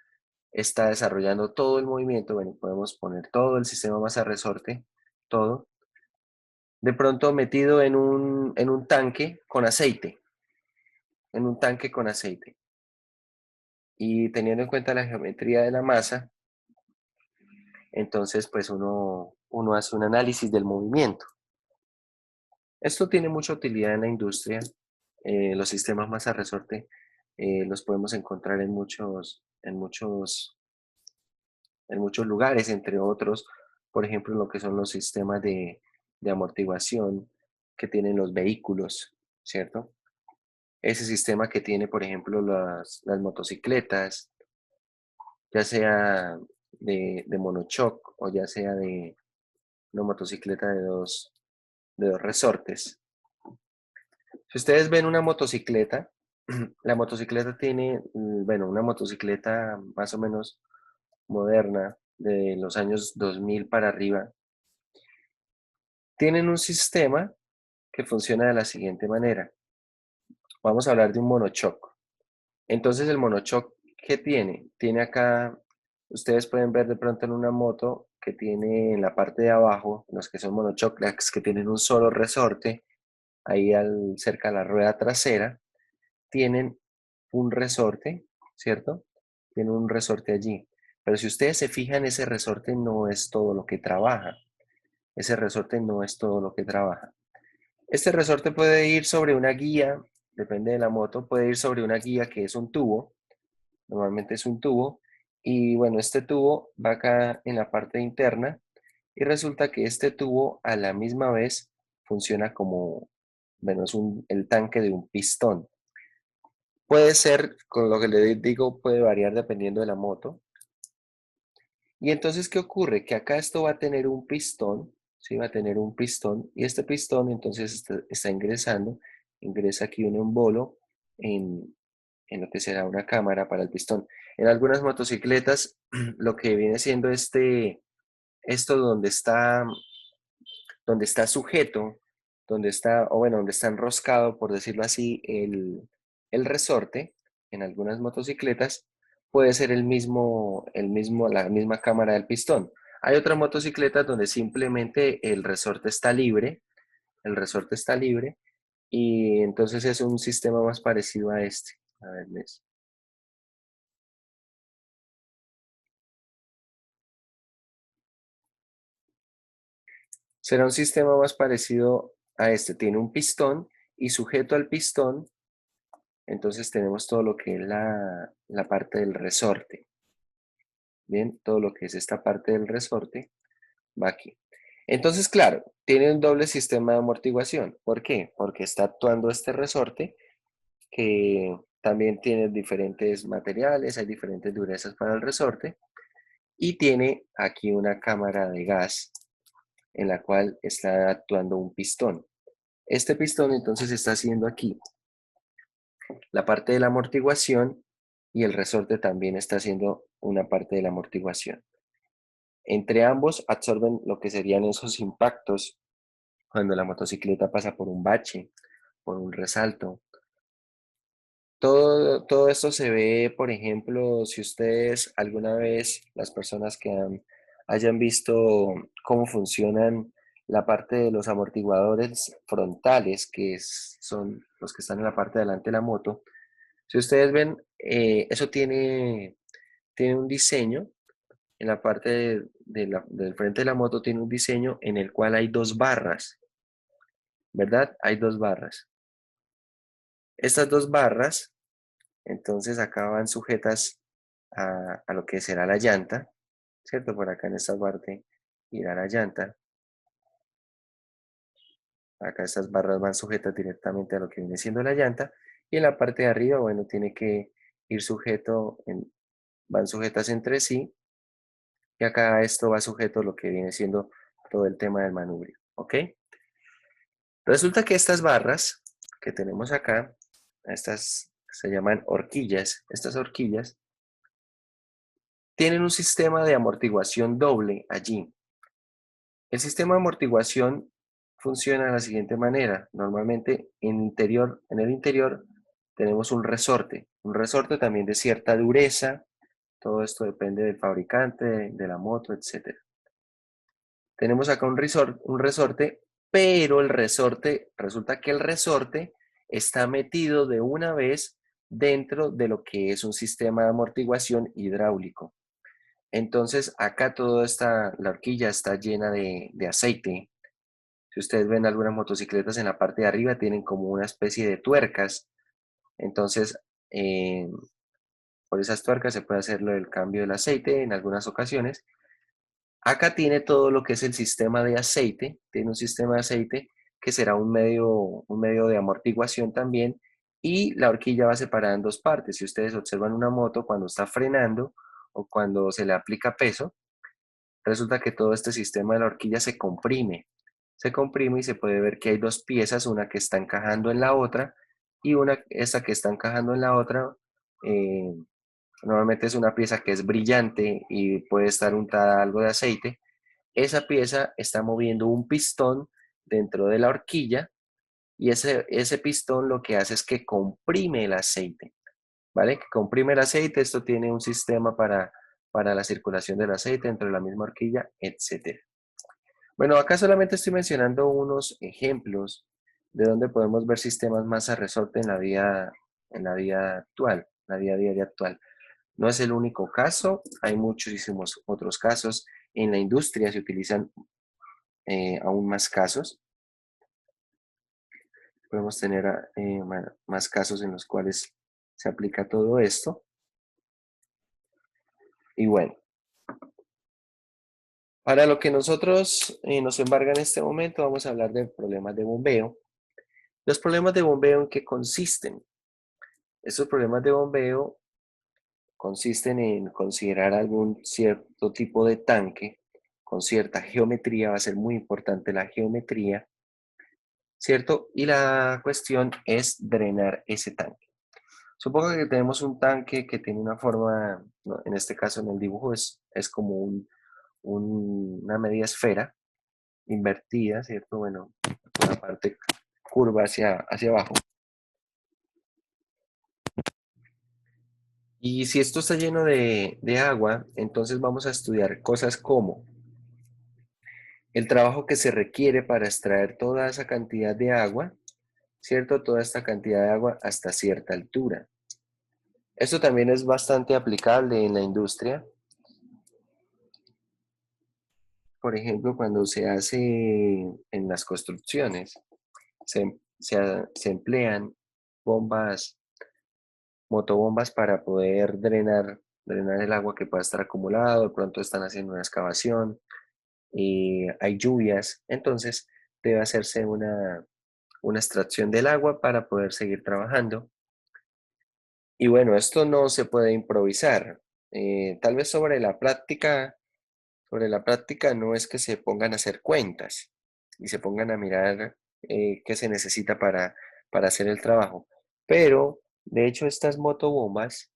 está desarrollando todo el movimiento. Bueno, podemos poner todo el sistema masa-resorte, todo, de pronto metido en un tanque con aceite, en un tanque con aceite. Y teniendo en cuenta la geometría de la masa, entonces pues uno hace un análisis del movimiento. Esto tiene mucha utilidad en la industria. Los sistemas masa-resorte los podemos encontrar en muchos lugares, entre otros, por ejemplo, lo que son los sistemas de amortiguación que tienen los vehículos, ¿cierto? Ese sistema que tiene, por ejemplo, las motocicletas, ya sea de monochoc o ya sea de una motocicleta de dos resortes. Si ustedes ven una motocicleta, la motocicleta tiene, bueno, una motocicleta más o menos moderna de los años 2000 para arriba, tienen un sistema que funciona de la siguiente manera. Vamos a hablar de un monochoc. Entonces el monochoc, ¿qué tiene? Tiene acá, ustedes pueden ver de pronto en una moto que tiene en la parte de abajo, los que son monochoc, las que tienen un solo resorte, ahí cerca de la rueda trasera, tienen un resorte, ¿cierto? Tienen un resorte allí. Pero si ustedes se fijan, ese resorte no es todo lo que trabaja. Ese resorte no es todo lo que trabaja. Este resorte puede ir sobre una guía, depende de la moto, puede ir sobre una guía que es un tubo, normalmente es un tubo, y bueno, este tubo va acá en la parte interna y resulta que este tubo a la misma vez funciona como, bueno, es el tanque de un pistón. Puede ser, con lo que le digo, puede variar dependiendo de la moto. Y entonces, ¿qué ocurre? Que acá esto va a tener un pistón, ¿sí? Va a tener un pistón, y este pistón entonces está ingresando, ingresa aquí un embolo en lo que será una cámara para el pistón. En algunas motocicletas, lo que viene siendo esto donde está sujeto, donde está, o bueno, donde está enroscado, por decirlo así, el resorte, en algunas motocicletas, puede ser la misma cámara del pistón. Hay otras motocicletas donde simplemente el resorte está libre, y entonces es un sistema más parecido a este. A ver, ¿ves? Será un sistema más parecido a este. Tiene un pistón y sujeto al pistón, entonces tenemos todo lo que es la parte del resorte. Bien, todo lo que es esta parte del resorte va aquí. Entonces, claro, tiene un doble sistema de amortiguación. ¿Por qué? Porque está actuando este resorte que también tiene diferentes materiales, hay diferentes durezas para el resorte y tiene aquí una cámara de gas en la cual está actuando un pistón. Este pistón entonces está haciendo aquí la parte de la amortiguación y el resorte también está haciendo una parte de la amortiguación. Entre ambos absorben lo que serían esos impactos cuando la motocicleta pasa por un bache, por un resalto. Todo esto se ve, por ejemplo, si ustedes alguna vez, las personas que hayan visto cómo funcionan la parte de los amortiguadores frontales, son los que están en la parte de delante de la moto, si ustedes ven, eso tiene un diseño, en la parte del frente de la moto tiene un diseño en el cual hay dos barras, ¿verdad? Hay dos barras. Estas dos barras, entonces acá van sujetas a lo que será la llanta, ¿cierto? Por acá en esta parte irá la llanta. Acá estas barras van sujetas directamente a lo que viene siendo la llanta. Y en la parte de arriba, bueno, tiene que ir van sujetas entre sí. Y acá esto va sujeto a lo que viene siendo todo el tema del manubrio, ¿ok? Resulta que estas barras que tenemos acá, estas se llaman horquillas, estas horquillas tienen un sistema de amortiguación doble allí. El sistema de amortiguación funciona de la siguiente manera. Normalmente en el interior tenemos un resorte también de cierta dureza. Todo esto depende del fabricante, de la moto, etc. Tenemos acá un resorte, pero resulta que el resorte está metido de una vez dentro de lo que es un sistema de amortiguación hidráulico. Entonces, acá la horquilla está llena de aceite. Si ustedes ven algunas motocicletas en la parte de arriba, tienen como una especie de tuercas. Entonces, por esas tuercas se puede hacer el cambio del aceite en algunas ocasiones. Acá tiene todo lo que es el sistema de aceite. Tiene un sistema de aceite que será un medio de amortiguación también. Y la horquilla va separada en dos partes. Si ustedes observan una moto cuando está frenando o cuando se le aplica peso, resulta que todo este sistema de la horquilla se comprime. Se comprime y se puede ver que hay dos piezas, una que está encajando en la otra y esa que está encajando en la otra, eh, normalmente es una pieza que es brillante y puede estar untada algo de aceite. Esa pieza está moviendo un pistón dentro de la horquilla y ese pistón lo que hace es que comprime el aceite, ¿vale? Que comprime el aceite, esto tiene un sistema para la circulación del aceite dentro de la misma horquilla, etc. Bueno, acá solamente estoy mencionando unos ejemplos de donde podemos ver sistemas más a resorte en la vida actual, la vida diaria actual. No es el único caso, hay muchísimos otros casos. En la industria se utilizan aún más casos. Podemos tener más casos en los cuales se aplica todo esto. Y bueno, para lo que nosotros nos embarga en este momento, vamos a hablar de problemas de bombeo. Los problemas de bombeo, ¿en qué consisten? Estos problemas de bombeo consisten en considerar algún cierto tipo de tanque con cierta geometría, va a ser muy importante la geometría, ¿cierto? Y la cuestión es drenar ese tanque. Supongo que tenemos un tanque que tiene una forma, ¿no? En este caso en el dibujo es como una media esfera invertida, ¿cierto? Bueno, una parte curva hacia abajo. Y si esto está lleno de agua, entonces vamos a estudiar cosas como el trabajo que se requiere para extraer toda esa cantidad de agua, ¿cierto? Toda esta cantidad de agua hasta cierta altura. Esto también es bastante aplicable en la industria. Por ejemplo, cuando se hace en las construcciones, se emplean bombas, motobombas para poder drenar el agua que pueda estar acumulado. De pronto están haciendo una excavación y hay lluvias, entonces debe hacerse una extracción del agua para poder seguir trabajando. Y bueno, esto no se puede improvisar. Tal vez sobre la práctica no es que se pongan a hacer cuentas y se pongan a mirar qué se necesita para hacer el trabajo. Pero, de hecho, estas motobombas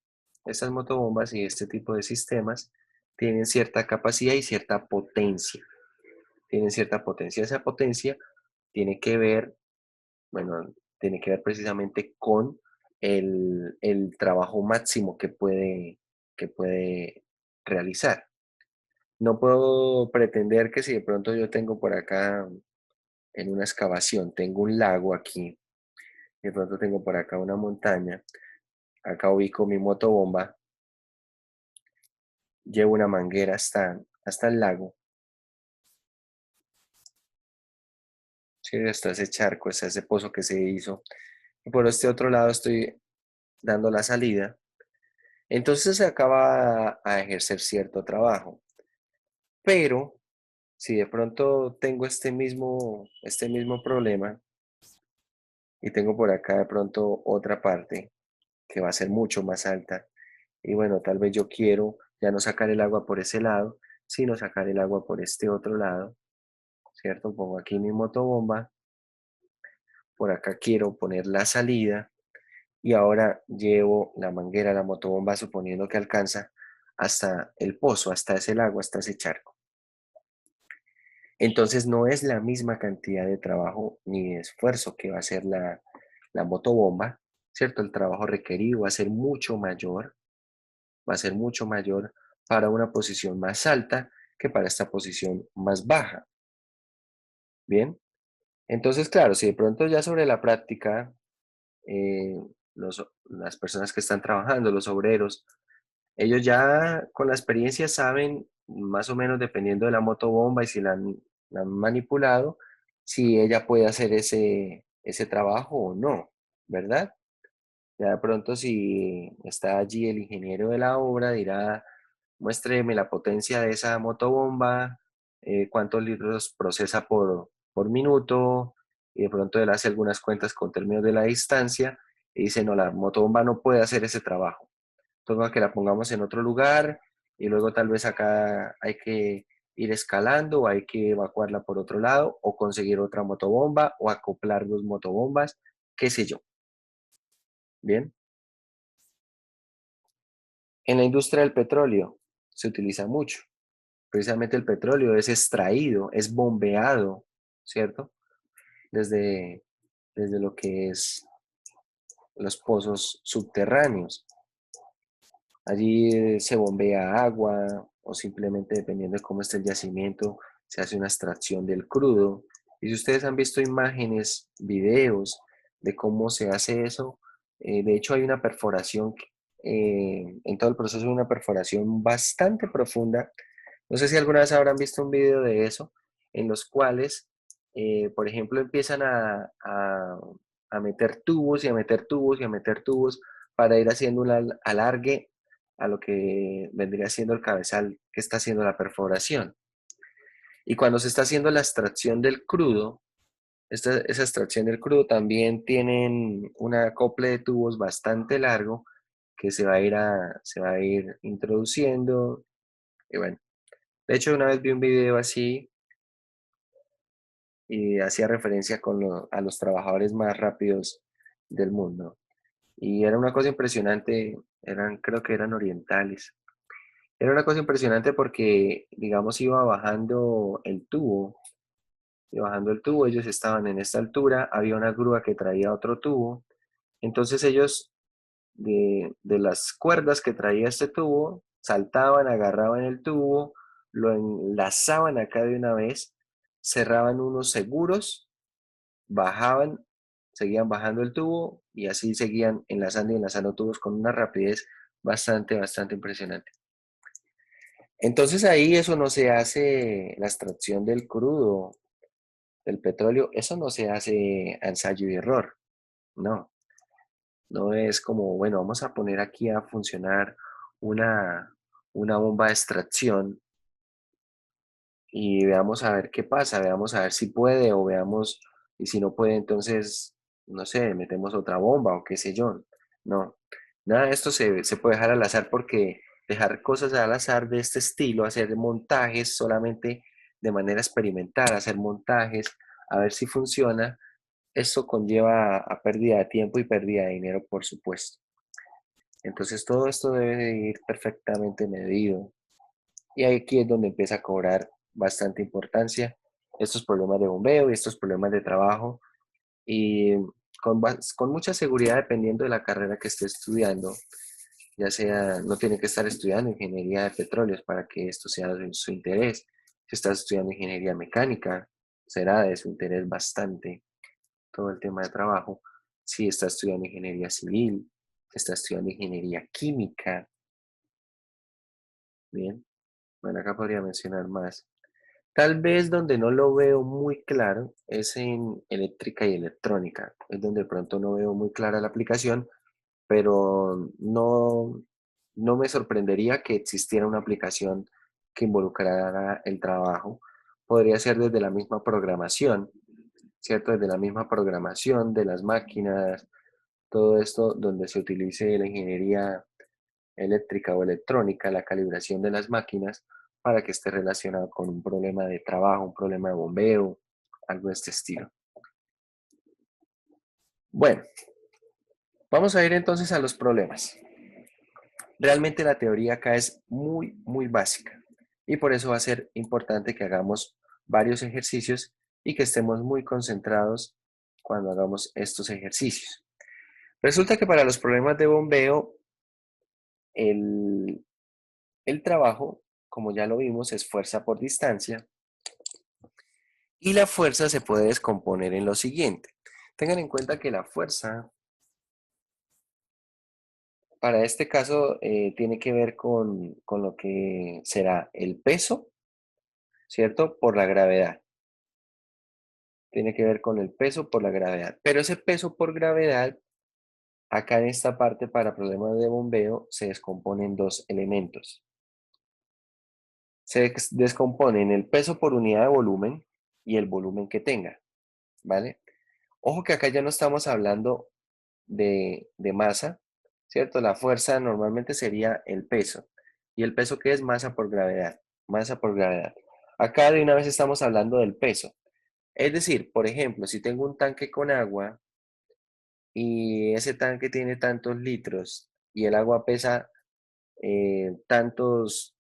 y este tipo de sistemas tienen cierta capacidad y cierta potencia. Tienen cierta potencia. Esa potencia tiene que ver, bueno, tiene que ver precisamente con el trabajo máximo que puede realizar. No puedo pretender que si de pronto yo tengo por acá en una excavación, tengo un lago aquí, de pronto tengo por acá una montaña, acá ubico mi motobomba, llevo una manguera hasta el lago, ¿sí? Hasta ese charco, hasta ese pozo que se hizo, y por este otro lado estoy dando la salida, entonces se acaba a ejercer cierto trabajo. Pero si de pronto tengo este mismo problema y tengo por acá de pronto otra parte que va a ser mucho más alta, y bueno, tal vez yo quiero ya no sacar el agua por ese lado, sino sacar el agua por este otro lado, ¿cierto? Pongo aquí mi motobomba, por acá quiero poner la salida y ahora llevo la manguera, la motobomba, suponiendo que alcanza hasta el pozo, hasta ese lago, hasta ese charco. Entonces no es la misma cantidad de trabajo ni de esfuerzo que va a hacer la motobomba, ¿cierto? El trabajo requerido va a ser mucho mayor, va a ser mucho mayor para una posición más alta que para esta posición más baja. Bien, entonces claro, si de pronto ya sobre la práctica, eh, las personas que están trabajando, los obreros, ellos ya con la experiencia saben más o menos dependiendo de la motobomba y si la han manipulado, si ella puede hacer ese trabajo o no, ¿verdad? Ya de pronto si está allí el ingeniero de la obra dirá, muéstreme la potencia de esa motobomba, cuántos litros procesa por minuto, y de pronto él hace algunas cuentas con términos de la distancia y dice, no, la motobomba no puede hacer ese trabajo. Toca que la pongamos en otro lugar y luego tal vez acá hay que ir escalando o hay que evacuarla por otro lado o conseguir otra motobomba o acoplar dos motobombas, qué sé yo. Bien. En la industria del petróleo se utiliza mucho. Precisamente el petróleo es extraído, es bombeado, ¿cierto? Desde, desde lo que es los pozos subterráneos. Allí se bombea agua o simplemente dependiendo de cómo esté el yacimiento, se hace una extracción del crudo. Y si ustedes han visto imágenes, videos de cómo se hace eso, de hecho hay una perforación, en todo el proceso hay una perforación bastante profunda. No sé si alguna vez habrán visto un video de eso, en los cuales, por ejemplo, empiezan a meter tubos y a meter tubos y a meter tubos para ir haciendo un alargue a lo que vendría siendo el cabezal que está haciendo la perforación. Y cuando se está haciendo la extracción del crudo, esa extracción del crudo también tienen un acople de tubos bastante largo que se va a ir introduciendo. Y bueno, de hecho una vez vi un video así y hacía referencia a los trabajadores más rápidos del mundo. Y era una cosa impresionante, creo que eran orientales. Era una cosa impresionante porque, digamos, iba bajando el tubo, ellos estaban en esta altura, había una grúa que traía otro tubo, entonces ellos de las cuerdas que traía este tubo, saltaban, agarraban el tubo, lo enlazaban acá de una vez, cerraban unos seguros, bajaban, seguían bajando el tubo y así seguían enlazando y enlazando tubos con una rapidez bastante impresionante. Entonces ahí eso no se hace, la extracción del crudo, del petróleo, eso no se hace a ensayo y error, no. No es como, bueno, vamos a poner aquí a funcionar una, una bomba de extracción y veamos a ver qué pasa, veamos a ver si puede o veamos, y si no puede, entonces, no sé, metemos otra bomba o qué sé yo. No, nada de esto se puede dejar al azar porque dejar cosas al azar de este estilo, hacer montajes solamente de manera experimental, hacer montajes, a ver si funciona, esto conlleva a pérdida de tiempo y pérdida de dinero, por supuesto. Entonces todo esto debe de ir perfectamente medido. Y aquí es donde empieza a cobrar bastante importancia estos problemas de bombeo y estos problemas de trabajo. Y con mucha seguridad, dependiendo de la carrera que esté estudiando, ya sea, no tiene que estar estudiando ingeniería de petróleos para que esto sea de su interés. Si estás estudiando ingeniería mecánica, será de su interés bastante todo el tema de trabajo. Si estás estudiando ingeniería civil, si estás estudiando ingeniería química, bien. Bueno, acá podría mencionar más. Tal vez donde no lo veo muy claro es en eléctrica y electrónica. Es donde de pronto no veo muy clara la aplicación, pero no me sorprendería que existiera una aplicación que involucrara el trabajo. Podría ser desde la misma programación, ¿cierto? Desde la misma programación de las máquinas, todo esto donde se utilice la ingeniería eléctrica o electrónica, la calibración de las máquinas, para que esté relacionado con un problema de trabajo, un problema de bombeo, algo de este estilo. Bueno, vamos a ir entonces a los problemas. Realmente la teoría acá es muy básica y por eso va a ser importante que hagamos varios ejercicios y que estemos muy concentrados cuando hagamos estos ejercicios. Resulta que para los problemas de bombeo, el trabajo, como ya lo vimos, es fuerza por distancia y la fuerza se puede descomponer en lo siguiente. Tengan en cuenta que la fuerza, para este caso, tiene que ver con lo que será el peso, ¿cierto? Por la gravedad. Tiene que ver con el peso por la gravedad. Pero ese peso por gravedad, acá en esta parte para problemas de bombeo, se descompone en dos elementos. Se descompone en el peso por unidad de volumen y el volumen que tenga, ¿vale? Ojo que acá ya no estamos hablando de masa, ¿cierto? La fuerza normalmente sería el peso. ¿Y el peso qué es? Masa por gravedad. Masa por gravedad. Acá de una vez estamos hablando del peso. Es decir, por ejemplo, si tengo un tanque con agua y ese tanque tiene tantos litros y el agua pesa tantos,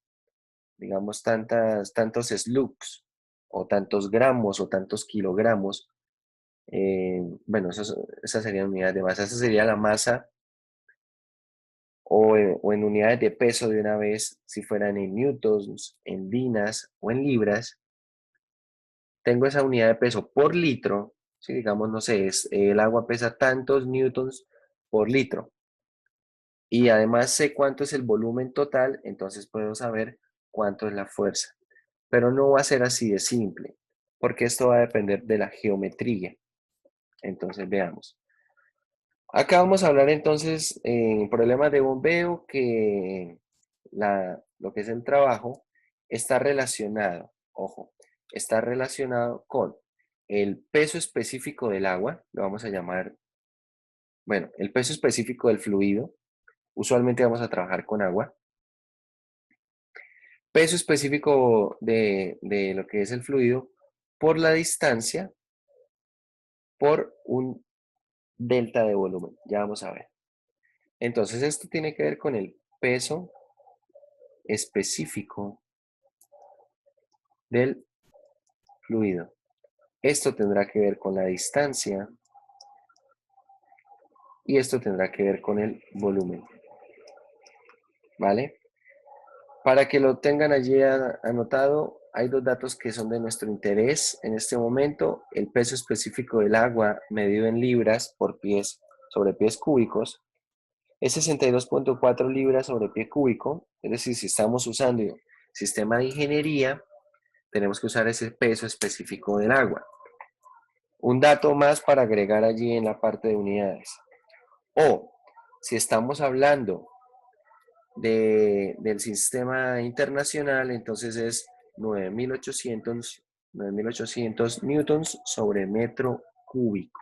digamos, tantos slugs o tantos gramos o tantos kilogramos, bueno, esas serían unidades de masa. Esa sería la masa o en unidades de peso de una vez, si fueran en newtons, en dinas o en libras. Tengo esa unidad de peso por litro, si digamos, no sé, el agua pesa tantos newtons por litro. Y además sé cuánto es el volumen total, entonces puedo saber cuánto es la fuerza. Pero no va a ser así de simple, porque esto va a depender de la geometría. Entonces veamos. Acá vamos a hablar entonces en problemas de bombeo que lo que es el trabajo está relacionado, ojo, está relacionado con el peso específico del agua, lo vamos a llamar, bueno, el peso específico del fluido, usualmente vamos a trabajar con agua, peso específico de lo que es el fluido por la distancia, por un delta de volumen, ya vamos a ver. Entonces esto tiene que ver con el peso específico del fluido. Esto tendrá que ver con la distancia y esto tendrá que ver con el volumen. ¿Vale? Para que lo tengan allí anotado, hay dos datos que son de nuestro interés en este momento. El peso específico del agua medido en libras por pies sobre pies cúbicos es 62.4 libras sobre pie cúbico. Es decir, si estamos usando sistema de ingeniería, tenemos que usar ese peso específico del agua. Un dato más para agregar allí en la parte de unidades. O si estamos hablando del sistema internacional, entonces es 9.800 newtons sobre metro cúbico.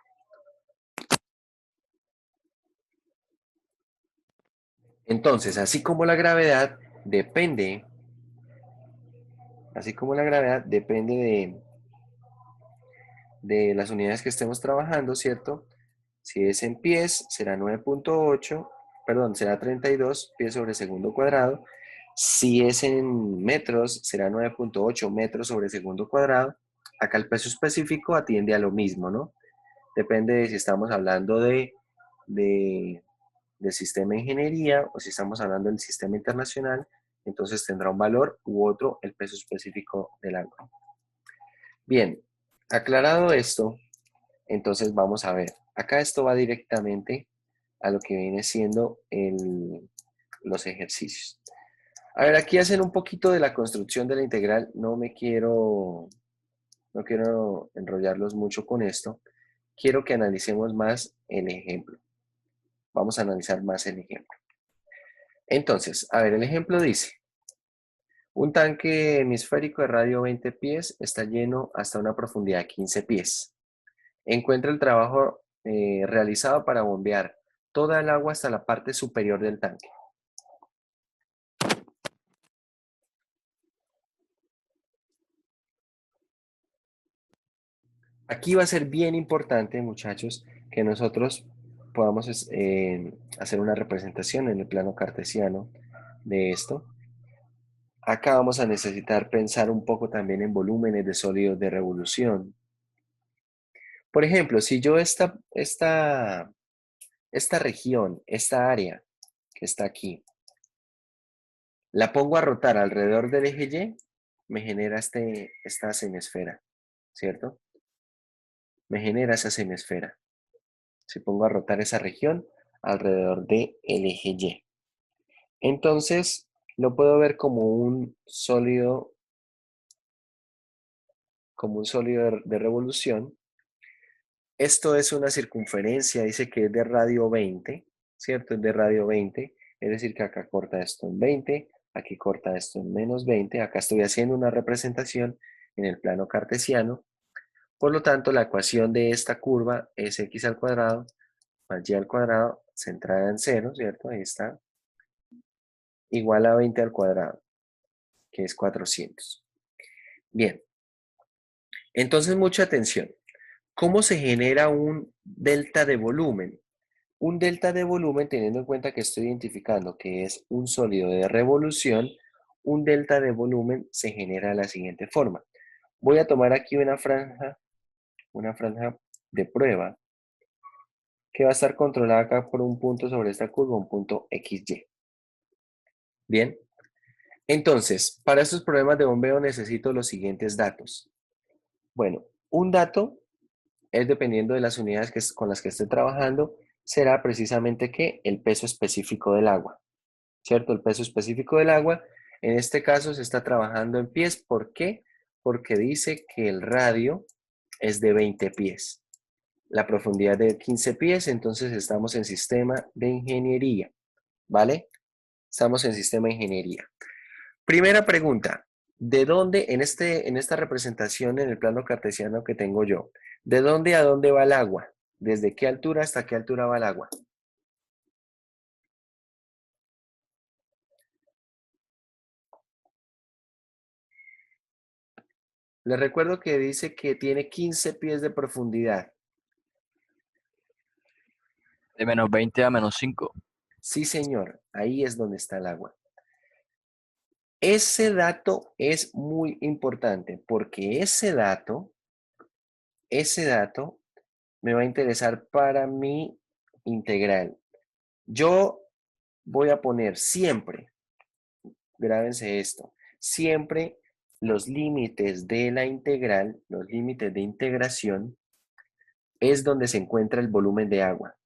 Entonces, así como la gravedad depende de las unidades que estemos trabajando, ¿cierto? Si es en pies, será 9.8, perdón, será 32 pies sobre segundo cuadrado. Si es en metros, será 9.8 metros sobre segundo cuadrado. Acá el peso específico atiende a lo mismo, ¿no? Depende de si estamos hablando del sistema de ingeniería o si estamos hablando del sistema internacional, entonces tendrá un valor u otro el peso específico del ángulo. Bien, aclarado esto, entonces vamos a ver. Acá esto va directamente a lo que viene siendo los ejercicios. A ver, aquí hacen un poquito de la construcción de la integral. No quiero enrollarlos mucho con esto. Quiero que analicemos más el ejemplo. Vamos a analizar más el ejemplo. Entonces, a ver, el ejemplo dice, un tanque hemisférico de radio 20 pies está lleno hasta una profundidad de 15 pies. Encuentra el trabajo realizado para bombear toda el agua hasta la parte superior del tanque. Aquí va a ser bien importante, muchachos, que nosotros podamos hacer una representación en el plano cartesiano de esto. Acá vamos a necesitar pensar un poco también en volúmenes de sólidos de revolución. Por ejemplo, si yo esta región, esta área que está aquí, la pongo a rotar alrededor del eje Y, me genera esta semiesfera, ¿cierto? Me genera esa semiesfera. Si pongo a rotar esa región alrededor del eje Y. Entonces, lo puedo ver como un sólido de revolución. Esto es una circunferencia, dice que es de radio 20, ¿cierto? Es de radio 20, es decir que acá corta esto en 20, aquí corta esto en menos 20, acá estoy haciendo una representación en el plano cartesiano. Por lo tanto, la ecuación de esta curva es x al cuadrado más y al cuadrado, centrada en 0, ¿cierto? Ahí está. Igual a 20 al cuadrado, que es 400. Bien, entonces mucha atención. ¿Cómo se genera un delta de volumen? Un delta de volumen, teniendo en cuenta que estoy identificando que es un sólido de revolución, un delta de volumen se genera de la siguiente forma. Voy a tomar aquí una franja de prueba, que va a estar controlada acá por un punto sobre esta curva, un punto XY. Bien, entonces, para estos problemas de bombeo necesito los siguientes datos. Bueno, un dato es dependiendo de las unidades con las que esté trabajando, será precisamente que el peso específico del agua, ¿cierto? El peso específico del agua, en este caso se está trabajando en pies. ¿Por qué? Porque dice que el radio es de 20 pies. La profundidad de 15 pies, entonces estamos en sistema de ingeniería, ¿vale? Estamos en sistema de ingeniería. Primera pregunta, ¿de dónde, en esta representación en el plano cartesiano que tengo yo, ¿de dónde a dónde va el agua? ¿Desde qué altura hasta qué altura va el agua? Les recuerdo que dice que tiene 15 pies de profundidad. De menos 20 a menos 5. Sí, señor, ahí es donde está el agua. Ese dato es muy importante porque ese dato me va a interesar para mi integral. Yo voy a poner siempre, grábense esto, siempre los límites de la integral, los límites de integración, es donde se encuentra el volumen de agua.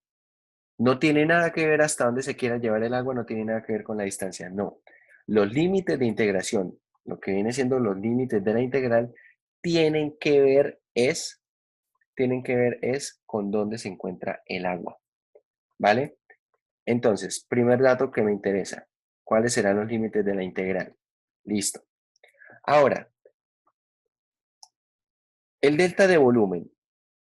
No tiene nada que ver hasta dónde se quiera llevar el agua, no tiene nada que ver con la distancia, no. Los límites de integración, lo que viene siendo los límites de la integral, tienen que ver es con dónde se encuentra el agua, ¿vale? Entonces, primer dato que me interesa, ¿cuáles serán los límites de la integral? Listo. Ahora, el delta de volumen.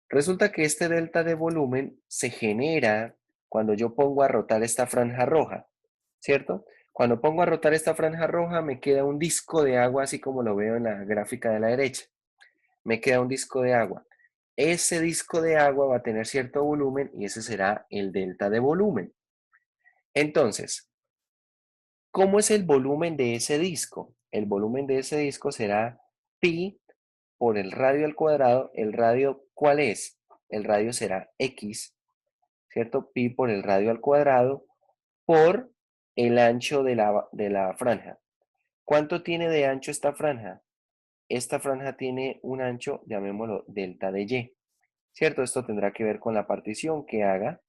Resulta que este delta de volumen se genera cuando yo pongo a rotar esta franja roja, ¿cierto? Cuando pongo a rotar esta franja roja me queda un disco de agua, así como lo veo en la gráfica de la derecha. Me queda un disco de agua. Ese disco de agua va a tener cierto volumen y ese será el delta de volumen. Entonces, ¿cómo es el volumen de ese disco? El volumen de ese disco será pi por el radio al cuadrado. ¿El radio cuál es? El radio será x, ¿cierto? Pi por el radio al cuadrado por el ancho de la franja. ¿Cuánto tiene de ancho esta franja? Esta franja tiene un ancho, llamémoslo delta de y, ¿cierto? Esto tendrá que ver con la partición que haga.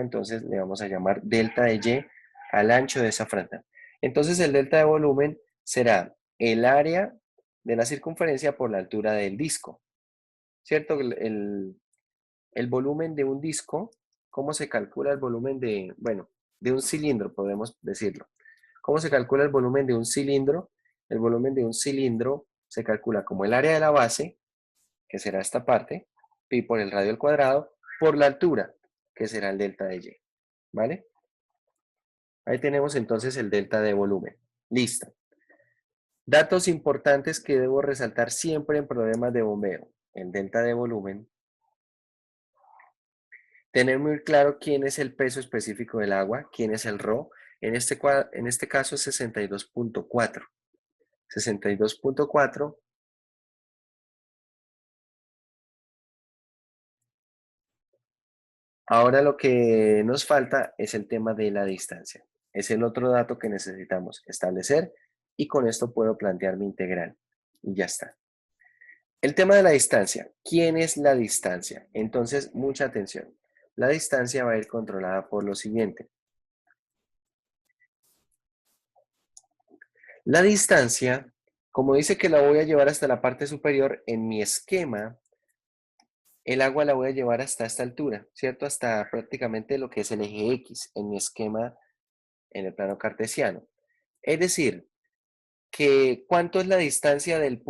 Entonces le vamos a llamar delta de y al ancho de esa franja. Entonces el delta de volumen será el área de la circunferencia por la altura del disco, ¿cierto? El volumen de un disco, ¿cómo se calcula el volumen de un cilindro, podemos decirlo? ¿Cómo se calcula el volumen de un cilindro? El volumen de un cilindro se calcula como el área de la base, que será esta parte, pi por el radio al cuadrado, por la altura, que será el delta de y, ¿vale? Ahí tenemos entonces el delta de volumen. Listo. Datos importantes que debo resaltar siempre en problemas de bombeo. el delta de volumen, tener muy claro quién es el peso específico del agua, quién es el ρ. En este caso es 62.4. 62.4. Ahora lo que nos falta es el tema de la distancia. Es el otro dato que necesitamos establecer y con esto puedo plantear mi integral. Y ya está. El tema de la distancia. ¿Quién es la distancia? Entonces, mucha atención. La distancia va a ir controlada por lo siguiente. La distancia, como dice que la voy a llevar hasta la parte superior, en mi esquema, el agua la voy a llevar hasta esta altura, ¿cierto? Hasta prácticamente lo que es el eje X en mi esquema en el plano cartesiano. Es decir, que ¿cuánto es la distancia del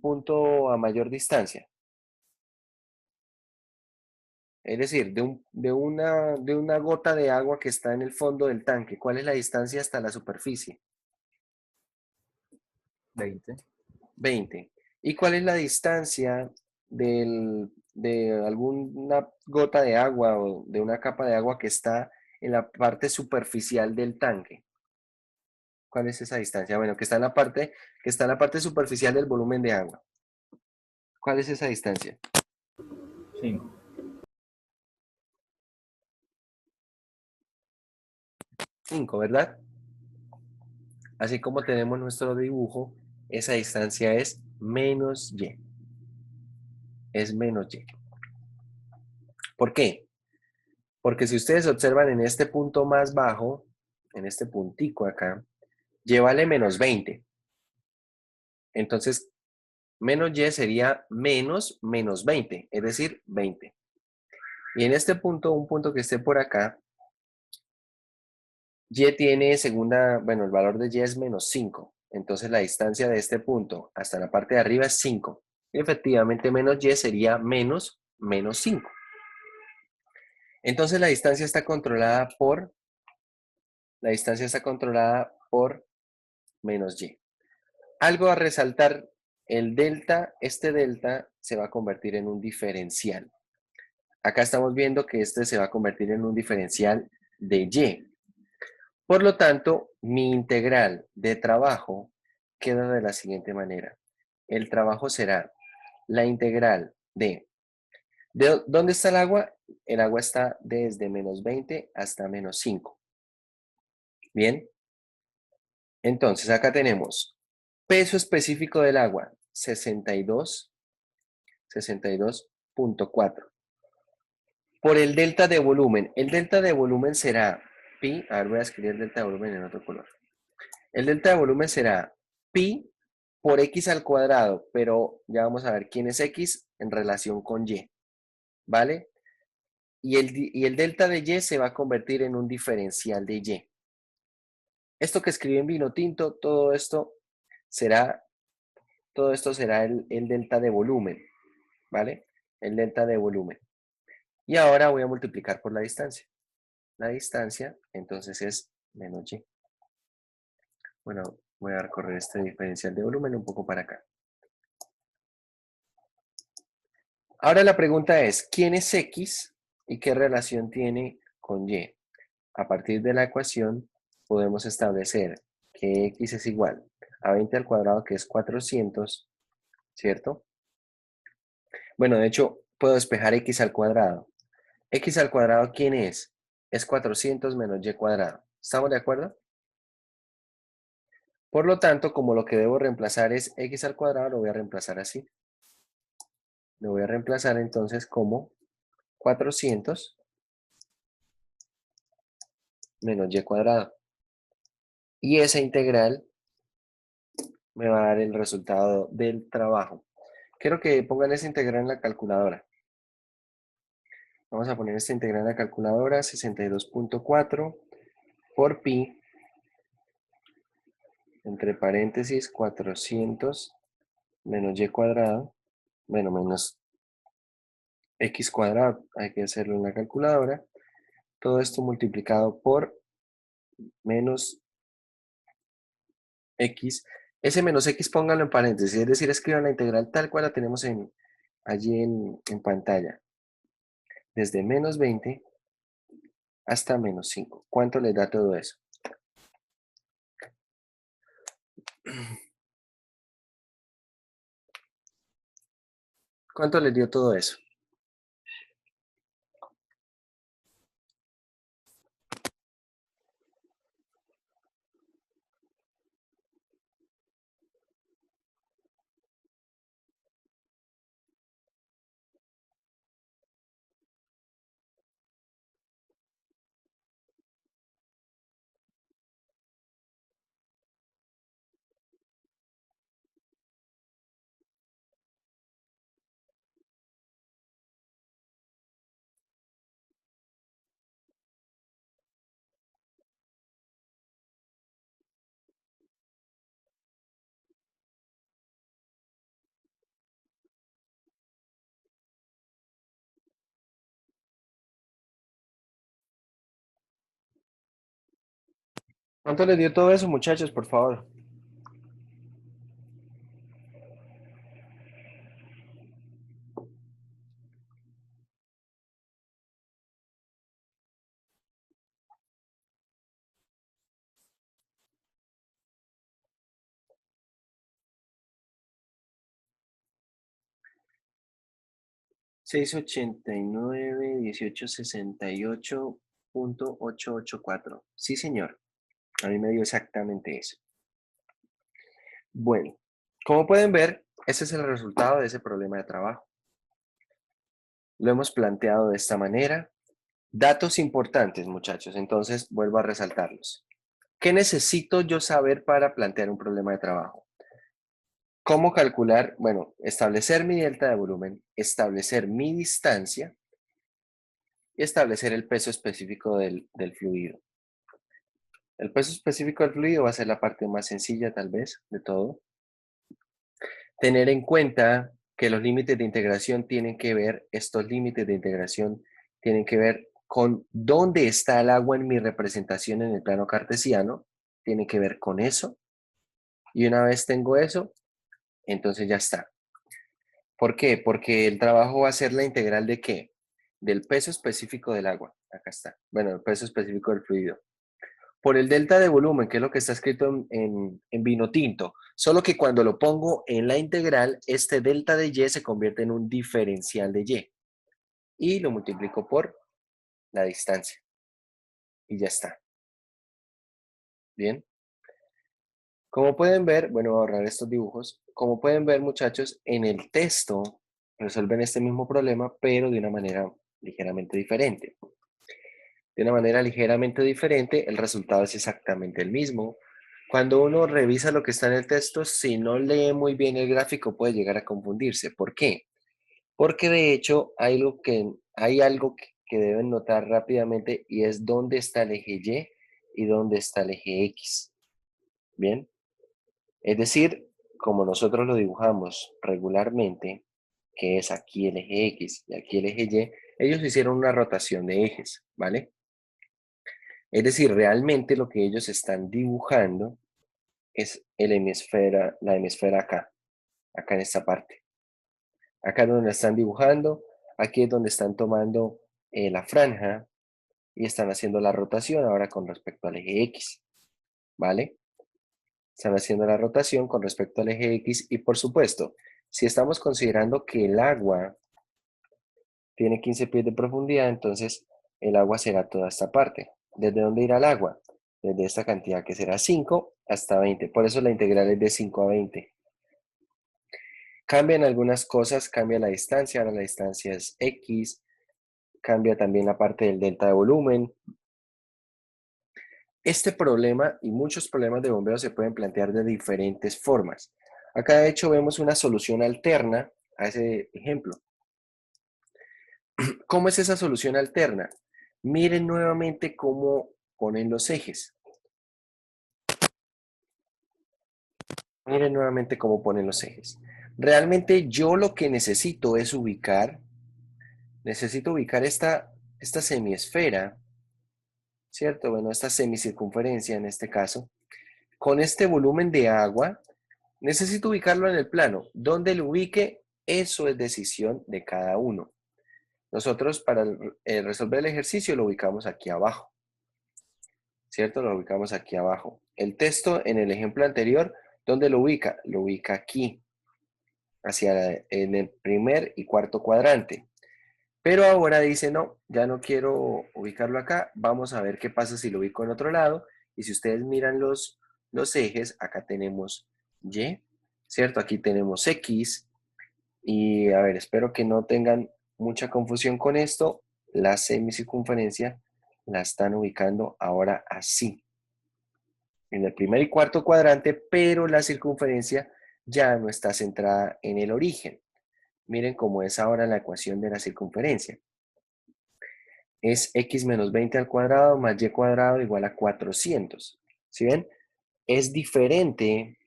punto a mayor distancia? Es decir, de una gota de agua que está en el fondo del tanque, ¿cuál es la distancia hasta la superficie? 20. 20. ¿Y cuál es la distancia de alguna gota de agua o de una capa de agua que está en la parte superficial del tanque? ¿Cuál es esa distancia? Bueno, que está en la parte superficial del volumen de agua. ¿Cuál es esa distancia? 5. 5, ¿verdad? Así como tenemos nuestro dibujo, esa distancia es menos y. Es menos y. ¿Por qué? Porque si ustedes observan en este punto más bajo, en este puntico acá, y vale menos 20. Entonces, menos y sería menos 20, es decir, 20. Y en este punto, un punto que esté por acá, y tiene el valor de y es menos 5. Entonces la distancia de este punto hasta la parte de arriba es 5. Y efectivamente menos y sería menos 5. Entonces la distancia está controlada por menos y. Algo a resaltar, este delta se va a convertir en un diferencial. Acá estamos viendo que este se va a convertir en un diferencial de y. Por lo tanto, mi integral de trabajo queda de la siguiente manera. El trabajo será la integral ¿de dónde está el agua? El agua está desde menos 20 hasta menos 5. Bien. Entonces, acá tenemos peso específico del agua, 62.4. Por el delta de volumen. El delta de volumen será pi. A ver, voy a escribir el delta de volumen en otro color. El delta de volumen será pi por x al cuadrado, pero ya vamos a ver quién es x en relación con y, ¿vale? Y el delta de y se va a convertir en un diferencial de y. Esto que escribí en vino tinto, todo esto será el delta de volumen, ¿vale? El delta de volumen. Y ahora voy a multiplicar por la distancia. La distancia, entonces, es menos y. Bueno, voy a recorrer este diferencial de volumen un poco para acá. Ahora la pregunta es, ¿quién es x y qué relación tiene con y? A partir de la ecuación podemos establecer que x es igual a 20 al cuadrado, que es 400, ¿cierto? Bueno, de hecho, puedo despejar x al cuadrado. X al cuadrado, ¿quién es? Es 400 menos y cuadrado. ¿Estamos de acuerdo? Por lo tanto, como lo que debo reemplazar es x al cuadrado, lo voy a reemplazar así. Lo voy a reemplazar entonces como 400 menos y cuadrado. Y esa integral me va a dar el resultado del trabajo. Quiero que pongan esa integral en la calculadora. Vamos a poner esta integral en la calculadora, 62.4 por pi, entre paréntesis 400 menos y cuadrado, bueno, menos x cuadrado, hay que hacerlo en la calculadora. Todo esto multiplicado por menos x. Ese menos x pónganlo en paréntesis, es decir, escriban la integral tal cual la tenemos en allí en pantalla, desde menos 20 hasta menos 5. ¿Cuánto les da todo eso? ¿Cuánto les dio todo eso? ¿Cuánto les dio todo eso, muchachos, por favor? $689,1868.884. Sí, señor. A mí me dio exactamente eso. Bueno, como pueden ver, ese es el resultado de ese problema de trabajo. Lo hemos planteado de esta manera. Datos importantes, muchachos. Entonces, vuelvo a resaltarlos. ¿Qué necesito yo saber para plantear un problema de trabajo? ¿Cómo calcular? Bueno, establecer mi delta de volumen, establecer mi distancia y establecer el peso específico del fluido. El peso específico del fluido va a ser la parte más sencilla, tal vez, de todo. Tener en cuenta que los límites de integración tienen que ver, estos límites de integración tienen que ver con dónde está el agua en mi representación en el plano cartesiano, tienen que ver con eso. Y una vez tengo eso, entonces ya está. ¿Por qué? Porque el trabajo va a ser la integral de ¿qué? Del peso específico del agua. Acá está. Bueno, el peso específico del fluido. Por el delta de volumen, que es lo que está escrito en vino tinto. Solo que cuando lo pongo en la integral, este delta de Y se convierte en un diferencial de Y. Y lo multiplico por la distancia. Y ya está. Bien. Como pueden ver, bueno, voy a borrar estos dibujos. Como pueden ver, muchachos, en el texto resuelven este mismo problema, pero de una manera ligeramente diferente. De una manera ligeramente diferente, el resultado es exactamente el mismo. Cuando uno revisa lo que está en el texto, si no lee muy bien el gráfico, puede llegar a confundirse. ¿Por qué? Porque de hecho hay algo que deben notar rápidamente y es dónde está el eje Y y dónde está el eje X. ¿Bien? Es decir, como nosotros lo dibujamos regularmente, que es aquí el eje X y aquí el eje Y, ellos hicieron una rotación de ejes, ¿vale? Es decir, realmente lo que ellos están dibujando es la hemisfera acá en esta parte. Acá es donde la están dibujando, aquí es donde están tomando la franja y están haciendo la rotación ahora con respecto al eje X, ¿vale? Están haciendo la rotación con respecto al eje X y por supuesto, si estamos considerando que el agua tiene 15 pies de profundidad, entonces el agua será toda esta parte. ¿Desde dónde irá el agua? Desde esta cantidad que será 5 hasta 20. Por eso la integral es de 5 a 20. Cambian algunas cosas, cambia la distancia, ahora la distancia es X, cambia también la parte del delta de volumen. Este problema y muchos problemas de bombeo se pueden plantear de diferentes formas. Acá de hecho vemos una solución alterna a ese ejemplo. ¿Cómo es esa solución alterna? Miren nuevamente cómo ponen los ejes. Miren nuevamente cómo ponen los ejes. Realmente yo lo que necesito es ubicar esta semiesfera, ¿cierto? Bueno, esta semicircunferencia en este caso, con este volumen de agua, necesito ubicarlo en el plano. ¿Dónde lo ubique? Eso es decisión de cada uno. Nosotros para resolver el ejercicio lo ubicamos aquí abajo, ¿cierto? Lo ubicamos aquí abajo. El texto en el ejemplo anterior, ¿dónde lo ubica? Lo ubica aquí, en el primer y cuarto cuadrante. Pero ahora dice, no, ya no quiero ubicarlo acá, vamos a ver qué pasa si lo ubico en otro lado. Y si ustedes miran los ejes, acá tenemos Y, ¿cierto? Aquí tenemos X. Y a ver, espero que no tengan mucha confusión con esto. La semicircunferencia la están ubicando ahora así, en el primer y cuarto cuadrante, pero la circunferencia ya no está centrada en el origen. Miren cómo es ahora la ecuación de la circunferencia. Es x menos 20 al cuadrado más y cuadrado igual a 400. ¿Sí ven? Es diferente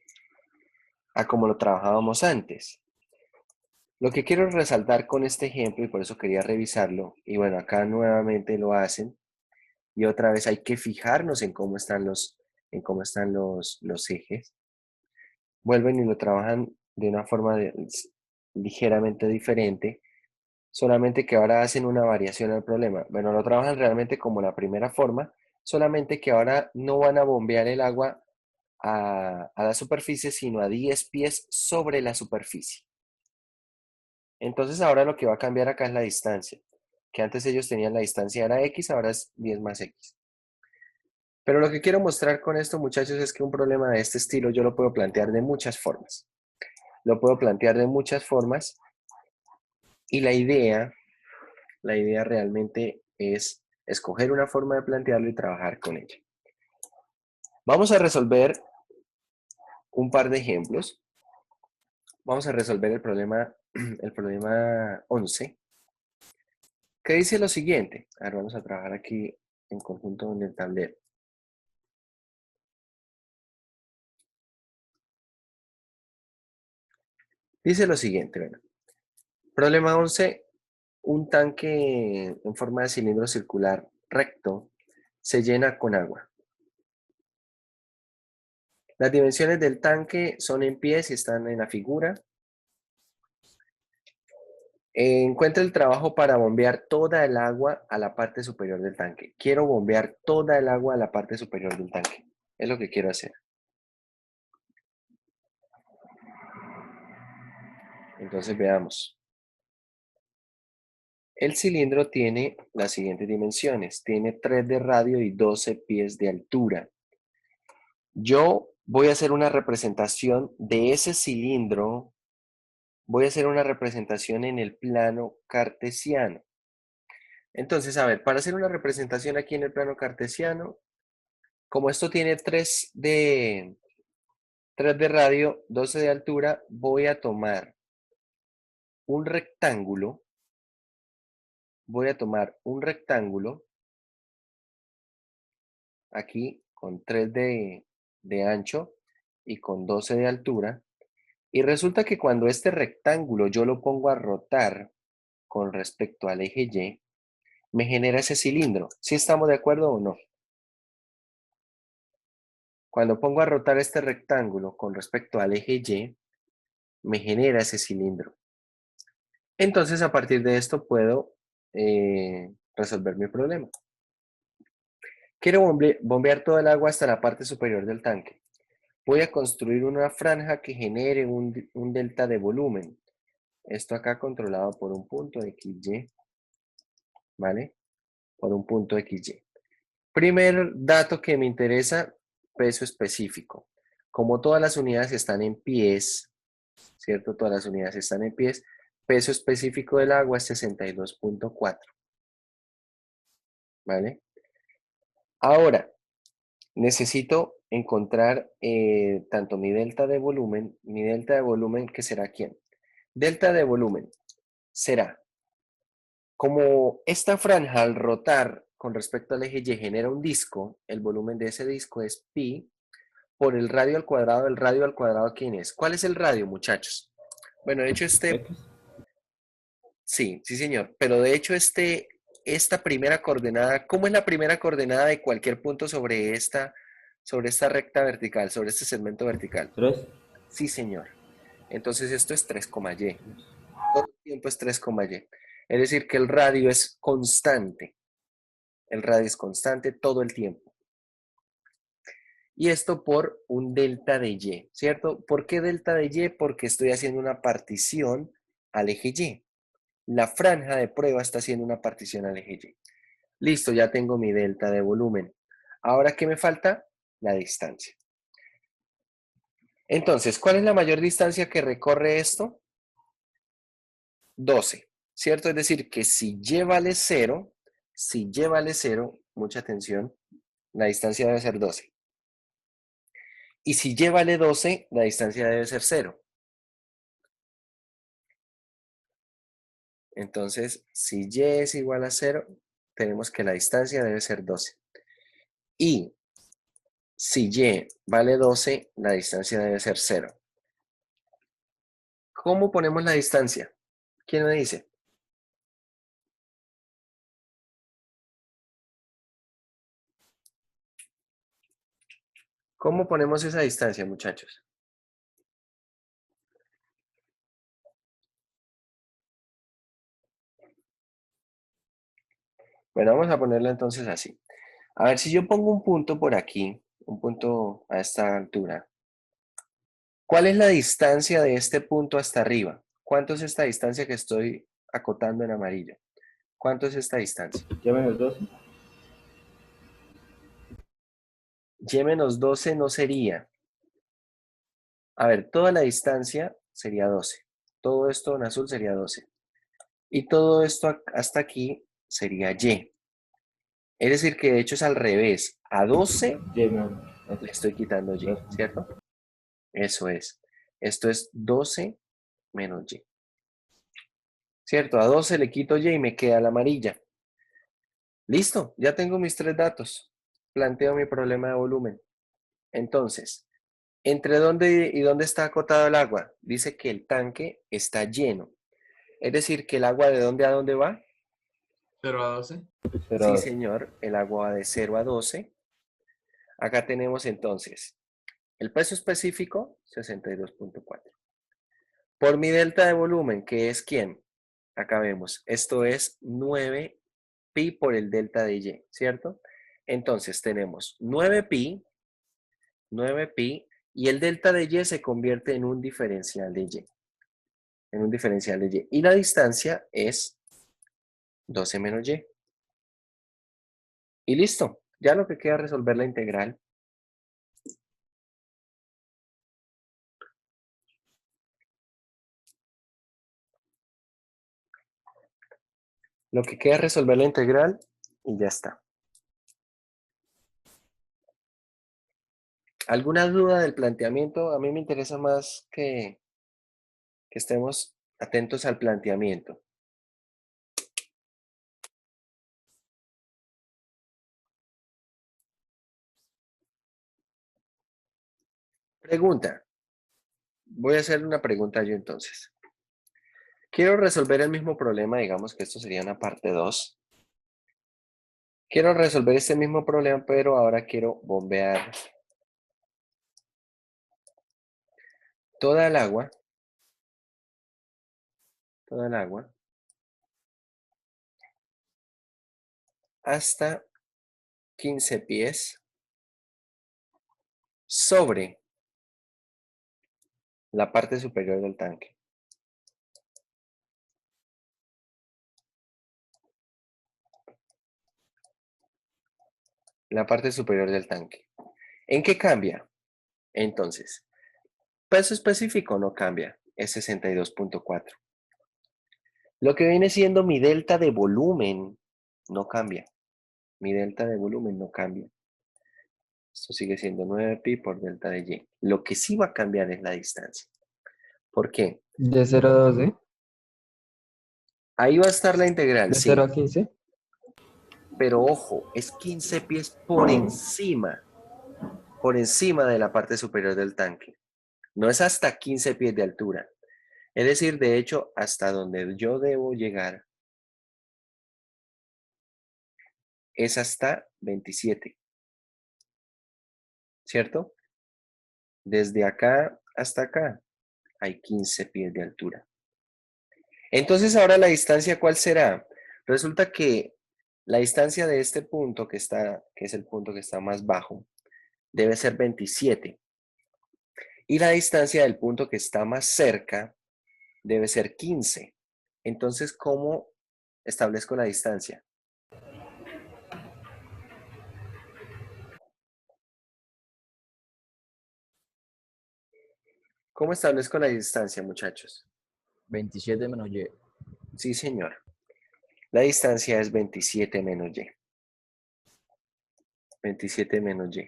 a como lo trabajábamos antes. Lo que quiero resaltar con este ejemplo, y por eso quería revisarlo, y bueno, acá nuevamente lo hacen, y otra vez hay que fijarnos en cómo están los ejes. Vuelven y lo trabajan de una forma ligeramente diferente, solamente que ahora hacen una variación al problema. Bueno, lo trabajan realmente como la primera forma, solamente que ahora no van a bombear el agua a la superficie, sino a 10 pies sobre la superficie. Entonces ahora lo que va a cambiar acá es la distancia, que antes ellos tenían la distancia era X, ahora es 10 más X. Pero lo que quiero mostrar con esto, muchachos, es que un problema de este estilo yo lo puedo plantear de muchas formas. Lo puedo plantear de muchas formas y la idea realmente es escoger una forma de plantearlo y trabajar con ella. Vamos a resolver un par de ejemplos. Vamos a resolver el problema 11, que dice lo siguiente. A ver, vamos a trabajar aquí en conjunto en el tablero. Dice lo siguiente, bueno. Problema 11, un tanque en forma de cilindro circular recto se llena con agua. Las dimensiones del tanque son en pies y están en la figura. Encuentra el trabajo para bombear toda el agua a la parte superior del tanque. Quiero bombear toda el agua a la parte superior del tanque. Es lo que quiero hacer. Entonces veamos. El cilindro tiene las siguientes dimensiones. Tiene 3 de radio y 12 pies de altura. Yo voy a hacer una representación de ese cilindro. Voy a hacer una representación en el plano cartesiano. Entonces, a ver, para hacer una representación aquí en el plano cartesiano, como esto tiene 3 de radio, 12 de altura, voy a tomar un rectángulo. Voy a tomar un rectángulo aquí con 3 de ancho y con 12 de altura. Y resulta que cuando este rectángulo yo lo pongo a rotar con respecto al eje Y, me genera ese cilindro. ¿Sí estamos de acuerdo o no? Cuando pongo a rotar este rectángulo con respecto al eje Y, me genera ese cilindro. Entonces, a partir de esto puedo resolver mi problema. Quiero bombear todo el agua hasta la parte superior del tanque. Voy a construir una franja que genere un delta de volumen. Esto acá controlado por un punto XY, ¿vale? Por un punto XY. Primer dato que me interesa, peso específico. Como todas las unidades están en pies, ¿cierto? Todas las unidades están en pies. Peso específico del agua es 62.4. ¿Vale? Ahora, necesito encontrar tanto mi delta de volumen, que será ¿quién? Delta de volumen será, como esta franja al rotar con respecto al eje Y genera un disco, el volumen de ese disco es pi por el radio al cuadrado. ¿El radio al cuadrado quién es? ¿Cuál es el radio, muchachos? Bueno, de hecho sí, señor, pero de hecho esta primera coordenada, ¿cómo es la primera coordenada de cualquier punto sobre esta recta vertical, sobre este segmento vertical? 3. Sí, señor. Entonces esto es 3,y. Todo el tiempo es 3,y. Es decir, que el radio es constante. El radio es constante todo el tiempo. Y esto por un delta de y, ¿cierto? ¿Por qué delta de y? Porque estoy haciendo una partición al eje y. La franja de prueba está haciendo una partición al eje y. Listo, ya tengo mi delta de volumen. Ahora, ¿qué me falta? La distancia. Entonces, ¿cuál es la mayor distancia que recorre esto? 12, ¿cierto? Es decir, que si y vale 0, mucha atención, la distancia debe ser 12. Y si y vale 12, la distancia debe ser 0. Entonces, si y es igual a 0, tenemos que la distancia debe ser 12. Y si y vale 12, la distancia debe ser 0. ¿Cómo ponemos la distancia? ¿Quién me dice? ¿Cómo ponemos esa distancia, muchachos? Bueno, vamos a ponerla entonces así. A ver, si yo pongo un punto por aquí, un punto a esta altura, ¿cuál es la distancia de este punto hasta arriba? ¿Cuánto es esta distancia que estoy acotando en amarillo? ¿Cuánto es esta distancia? ¿Ya menos 12? Y menos 12 no sería. A ver, toda la distancia sería 12. Todo esto en azul sería 12. Y todo esto hasta aquí sería Y. Es decir, que de hecho es al revés. A 12 Y menos. le estoy quitando Y, ¿cierto? Eso es. Esto es 12 menos Y. ¿Cierto? A 12 le quito Y y me queda la amarilla. Listo, ya tengo mis 3 datos. Planteo mi problema de volumen. Entonces, ¿entre dónde y dónde está acotado el agua? Dice que el tanque está lleno. Es decir, que el agua ¿de dónde a dónde va? 0 a 12. Pero Sí, señor, el agua va de 0 a 12. Acá tenemos entonces el peso específico, 62,4. Por mi delta de volumen, que es ¿quién? Acá vemos, esto es 9 pi por el delta de Y, ¿cierto? Entonces tenemos 9 pi, y el delta de Y se convierte en un diferencial de Y. En un diferencial de Y. Y la distancia es 12 menos Y. Y listo. Ya lo que queda es resolver la integral. Lo que queda es resolver la integral y ya está. ¿Alguna duda del planteamiento? A mí me interesa más que estemos atentos al planteamiento. Pregunta. Voy a hacer una pregunta yo entonces. Quiero resolver el mismo problema, digamos que esto sería una parte 2. Quiero resolver este mismo problema, pero ahora quiero bombear toda el agua hasta 15 pies sobre la parte superior del tanque. La parte superior del tanque. ¿En qué cambia? Entonces, peso específico no cambia, es 62,4. Lo que viene siendo mi delta de volumen no cambia. Mi delta de volumen no cambia. Esto sigue siendo 9 pi por delta de Y. Lo que sí va a cambiar es la distancia. ¿Por qué? De 0 a 12, Ahí va a estar la integral, de 0 sí. a 15. Pero ojo, es 15 pies por encima de la parte superior del tanque. No es hasta 15 pies de altura. Es decir, de hecho, hasta donde yo debo llegar es hasta 27. ¿Cierto? Desde acá hasta acá hay 15 pies de altura. Entonces ahora la distancia, ¿cuál será? Resulta que la distancia de este punto que es el punto que está más bajo, debe ser 27. Y la distancia del punto que está más cerca debe ser 15. Entonces, ¿cómo establezco la distancia? ¿Cómo establezco la distancia, muchachos? 27 menos Y. Sí, señor. La distancia es 27 menos Y. 27 menos Y.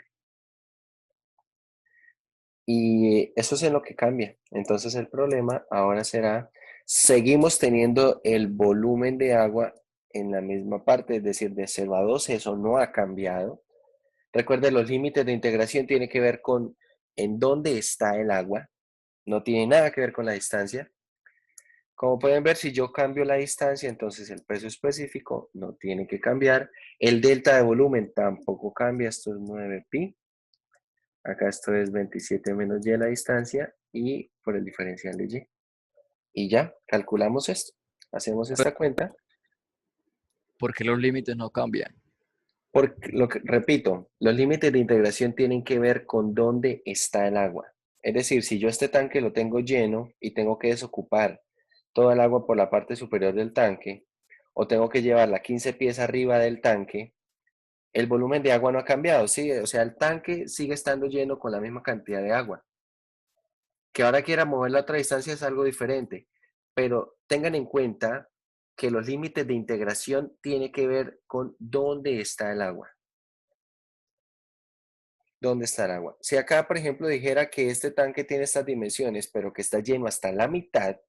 Y eso es en lo que cambia. Entonces el problema ahora será, seguimos teniendo el volumen de agua en la misma parte, es decir, de 0 a 12, eso no ha cambiado. Recuerde, los límites de integración tienen que ver con en dónde está el agua, no tiene nada que ver con la distancia. Como pueden ver, si yo cambio la distancia, entonces el peso específico no tiene que cambiar. El delta de volumen tampoco cambia, esto es 9pi. Acá esto es 27 menos y la distancia y por el diferencial de y. Y ya, calculamos esto. Hacemos esta cuenta. ¿Por qué los límites no cambian? Porque, repito, los límites de integración tienen que ver con dónde está el agua. Es decir, si yo este tanque lo tengo lleno y tengo que desocupar toda el agua por la parte superior del tanque, o tengo que llevarla 15 pies arriba del tanque, el volumen de agua no ha cambiado, ¿sí? O sea, el tanque sigue estando lleno con la misma cantidad de agua. Que ahora quiera mover la otra distancia es algo diferente, pero tengan en cuenta que los límites de integración tienen que ver con dónde está el agua. ¿Dónde está el agua? Si acá, por ejemplo, dijera que este tanque tiene estas dimensiones, pero que está lleno hasta la mitad,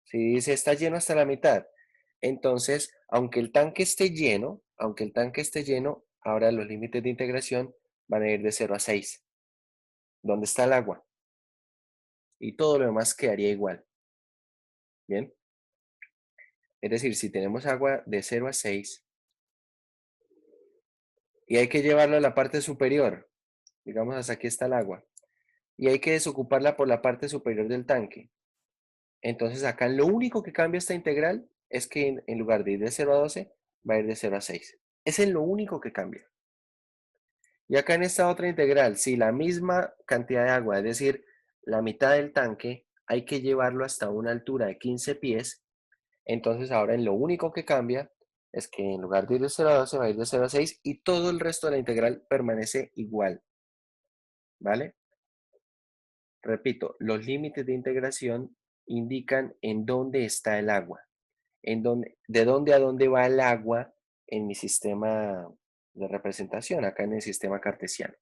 si dice está lleno hasta la mitad, entonces, aunque el tanque esté lleno, ahora los límites de integración van a ir de 0 a 6. ¿Dónde está el agua? Y todo lo demás quedaría igual. ¿Bien? Es decir, si tenemos agua de 0 a 6 y hay que llevarlo a la parte superior, digamos hasta aquí está el agua, y hay que desocuparla por la parte superior del tanque. Entonces acá lo único que cambia esta integral es que en lugar de ir de 0 a 12, va a ir de 0 a 6. Ese es lo único que cambia. Y acá en esta otra integral, si la misma cantidad de agua, es decir, la mitad del tanque, hay que llevarlo hasta una altura de 15 pies, entonces ahora en lo único que cambia es que en lugar de ir de 0 a 12 va a ir de 0 a 6 y todo el resto de la integral permanece igual. ¿Vale? Repito, los límites de integración indican en dónde está el agua, de dónde a dónde va el agua en mi sistema de representación, acá en el sistema cartesiano.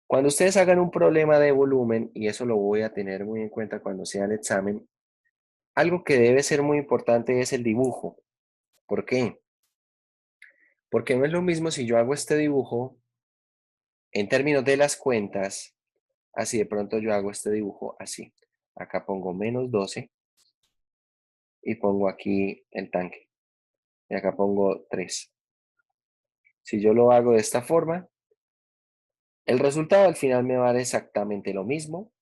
Cuando ustedes hagan un problema de volumen, y eso lo voy a tener muy en cuenta cuando sea el examen, algo que debe ser muy importante es el dibujo. ¿Por qué? Porque no es lo mismo si yo hago este dibujo en términos de las cuentas, así de pronto yo hago este dibujo así. Acá pongo menos 12 y pongo aquí el tanque. Y acá pongo 3. Si yo lo hago de esta forma, el resultado al final me va a dar exactamente lo mismo,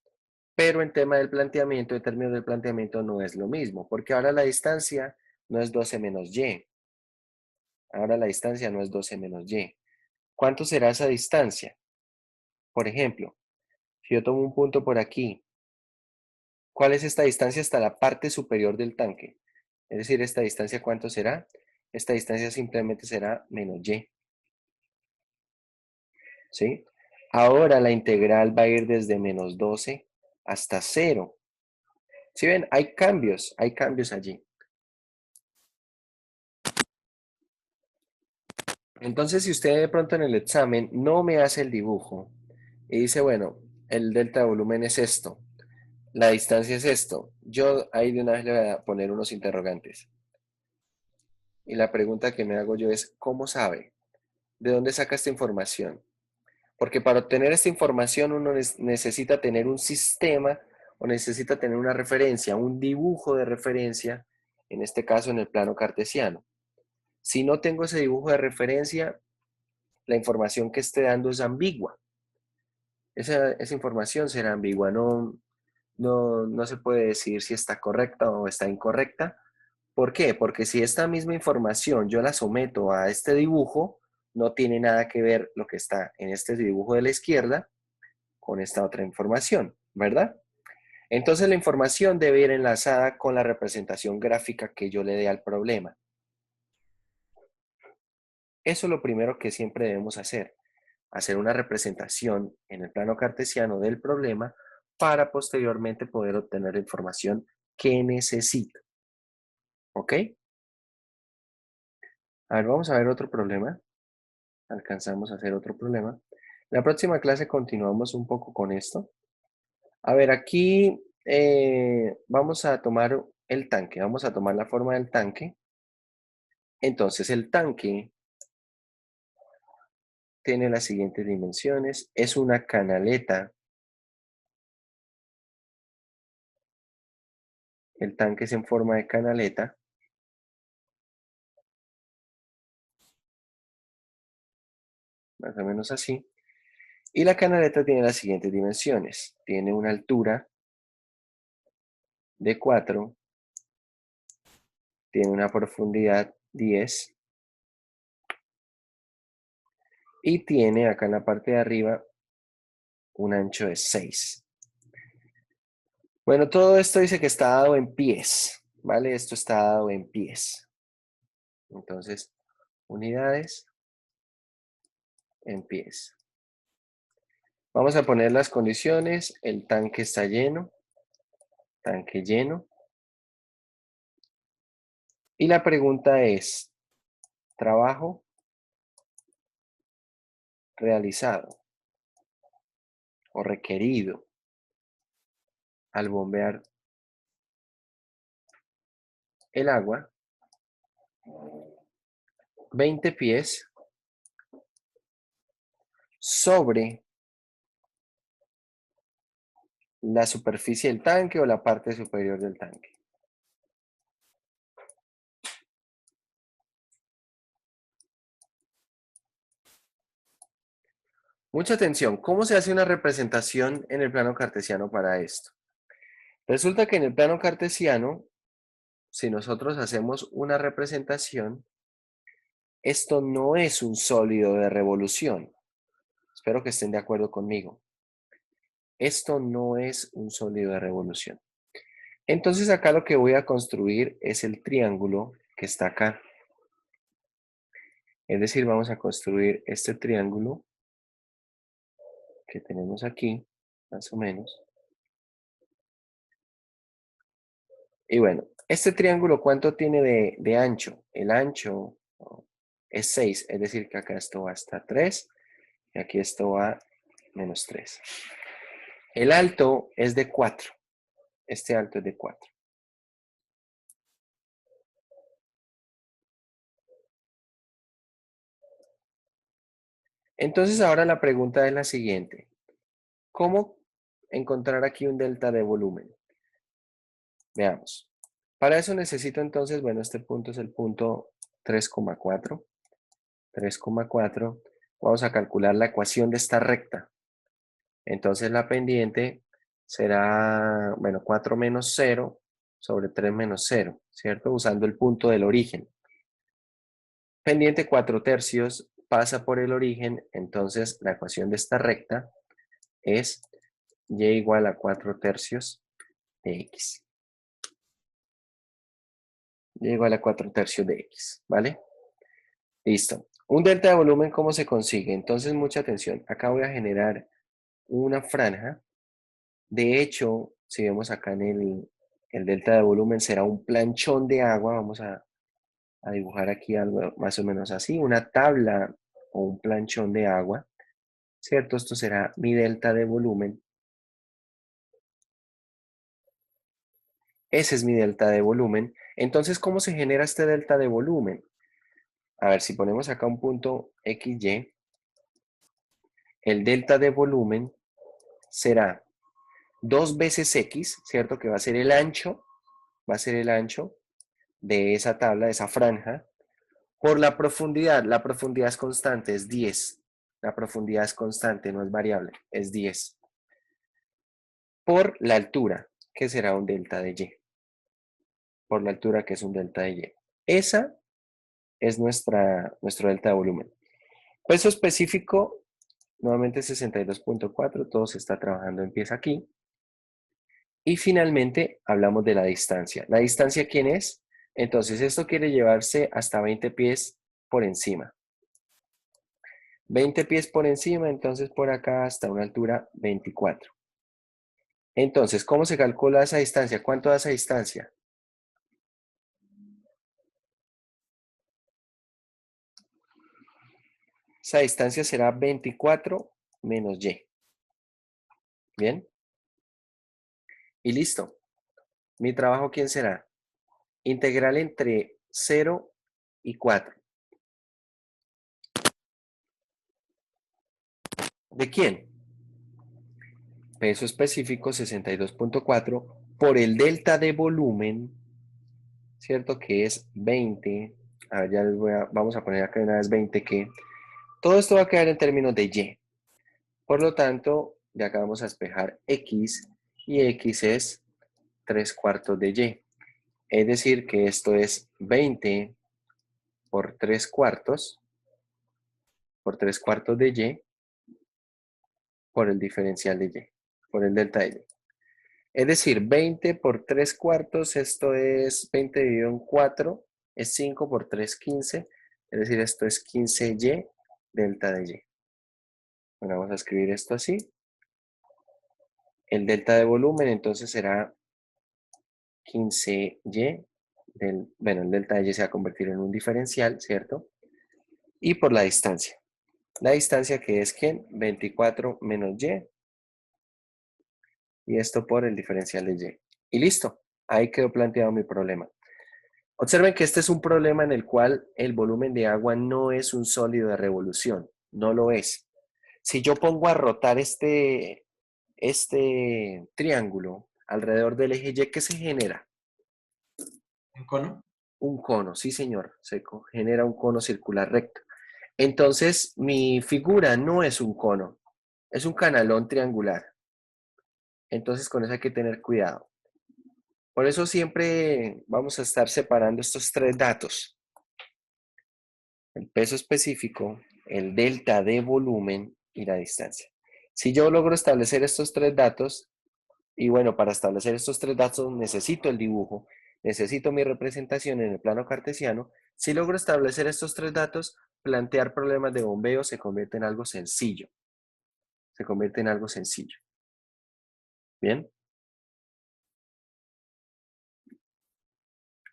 pero en tema del planteamiento, en términos del planteamiento no es lo mismo, porque ahora la distancia no es 12 menos y. Ahora la distancia no es 12 menos y. ¿Cuánto será esa distancia? Por ejemplo, si yo tomo un punto por aquí, ¿cuál es esta distancia hasta la parte superior del tanque? Es decir, esta distancia, ¿cuánto será? Esta distancia simplemente será menos y. ¿Sí? Ahora la integral va a ir desde menos 12 hasta 0. ¿Sí ven? Hay cambios allí. Entonces, si usted de pronto en el examen no me hace el dibujo y dice, bueno, el delta de volumen es esto, la distancia es esto, yo ahí de una vez le voy a poner unos interrogantes. Y la pregunta que me hago yo es, ¿cómo sabe? ¿De dónde saca esta información? Porque para obtener esta información uno necesita tener un sistema o necesita tener una referencia, un dibujo de referencia, en este caso en el plano cartesiano. Si no tengo ese dibujo de referencia, la información que esté dando es ambigua. Esa información será ambigua, no, no se puede decir si está correcta o está incorrecta. ¿Por qué? Porque si esta misma información yo la someto a este dibujo, no tiene nada que ver lo que está en este dibujo de la izquierda con esta otra información, ¿verdad? Entonces la información debe ir enlazada con la representación gráfica que yo le dé al problema. Eso es lo primero que siempre debemos hacer una representación en el plano cartesiano del problema para posteriormente poder obtener la información que necesito. ¿Ok? A ver, vamos a ver otro problema. Alcanzamos a hacer otro problema. En la próxima clase continuamos un poco con esto. A ver, aquí vamos a tomar el tanque. Vamos a tomar la forma del tanque. Entonces, el tanque tiene las siguientes dimensiones. Es una canaleta. El tanque es en forma de canaleta. Más o menos así. Y la canaleta tiene las siguientes dimensiones. Tiene una altura de 4. Tiene una profundidad 10. Y tiene acá en la parte de arriba un ancho de 6. Bueno, todo esto dice que está dado en pies, ¿vale? Esto está dado en pies. Entonces, unidades en pies. Vamos a poner las condiciones. El tanque está lleno. Tanque lleno. Y la pregunta es, trabajo realizado o requerido al bombear el agua, 20 pies sobre la superficie del tanque o la parte superior del tanque. Mucha atención, ¿cómo se hace una representación en el plano cartesiano para esto? Resulta que en el plano cartesiano, si nosotros hacemos una representación, esto no es un sólido de revolución. Espero que estén de acuerdo conmigo. Esto no es un sólido de revolución. Entonces acá lo que voy a construir es el triángulo que está acá. Es decir, vamos a construir este triángulo que tenemos aquí, más o menos. Y bueno, este triángulo, ¿cuánto tiene de ancho? El ancho es 6, es decir, que acá esto va hasta 3 y aquí esto va menos 3. El alto es de 4. Este alto es de 4. Entonces ahora la pregunta es la siguiente. ¿Cómo encontrar aquí un delta de volumen? Veamos. Para eso necesito entonces, bueno, este punto es el punto 3,4. 3,4. Vamos a calcular la ecuación de esta recta. Entonces la pendiente será, bueno, 4 menos 0 sobre 3 menos 0, ¿cierto? Usando el punto del origen. Pendiente 4 tercios pasa por el origen, entonces la ecuación de esta recta es y igual a 4 tercios de x. Y igual a 4 tercios de x, ¿vale? Listo. Un delta de volumen, ¿cómo se consigue? Entonces, mucha atención. Acá voy a generar una franja. De hecho, si vemos acá en el delta de volumen, será un planchón de agua. Vamos a dibujar aquí algo más o menos así. Una tabla o un planchón de agua. ¿Cierto? Esto será mi delta de volumen. Ese es mi delta de volumen. Entonces, ¿cómo se genera este delta de volumen? A ver, si ponemos acá un punto XY, el delta de volumen será 2 veces X, ¿cierto? Que va a ser el ancho de esa tabla, de esa franja, por la profundidad. La profundidad es constante, es 10. La profundidad es constante, no es variable, es 10. por la altura, que será un delta de Y. Por la altura, que es un delta de Y. Esa es nuestro delta de volumen. Peso específico, nuevamente 62.4, todo se está trabajando en pies aquí. Y finalmente hablamos de la distancia. ¿La distancia quién es? Entonces esto quiere llevarse hasta 20 pies por encima. 20 pies por encima, entonces por acá hasta una altura 24. Entonces, ¿cómo se calcula esa distancia? ¿Cuánto da esa distancia? Esa distancia será 24 menos Y. ¿Bien? Y listo. ¿Mi trabajo quién será? Integral entre 0 y 4. ¿De quién? Peso específico 62.4 por el delta de volumen, ¿cierto? Que es 20. A ver, ya vamos a poner acá una vez 20 que todo esto va a quedar en términos de Y. Por lo tanto, ya acá vamos a despejar X y X es 3/4 de Y. Es decir, que esto es 20 por 3/4 de Y por el diferencial de Y, por el delta de Y. Es decir, 20 por 3/4, esto es 20 dividido en 4, es 5 por 3, 15. Es decir, esto es 15Y delta de Y. Bueno, vamos a escribir esto así. El delta de volumen entonces será 15Y. Bueno, el delta de Y se va a convertir en un diferencial, ¿cierto? Y por la distancia. La distancia que es, ¿quién? 24 menos Y. Y esto por el diferencial de Y. Y listo. Ahí quedó planteado mi problema. Observen que este es un problema en el cual el volumen de agua no es un sólido de revolución. No lo es. Si yo pongo a rotar este triángulo alrededor del eje Y, ¿qué se genera? ¿Un cono? Un cono, sí señor. Se genera un cono circular recto. Entonces, mi figura no es un cono. Es un canalón triangular. Entonces, con eso hay que tener cuidado. Por eso siempre vamos a estar separando estos tres datos. El peso específico, el delta de volumen y la distancia. Si yo logro establecer estos tres datos, y bueno, para establecer estos tres datos necesito el dibujo, necesito mi representación en el plano cartesiano. Si logro establecer estos tres datos, plantear problemas de bombeo se convierte en algo sencillo. Se convierte en algo sencillo. ¿Bien?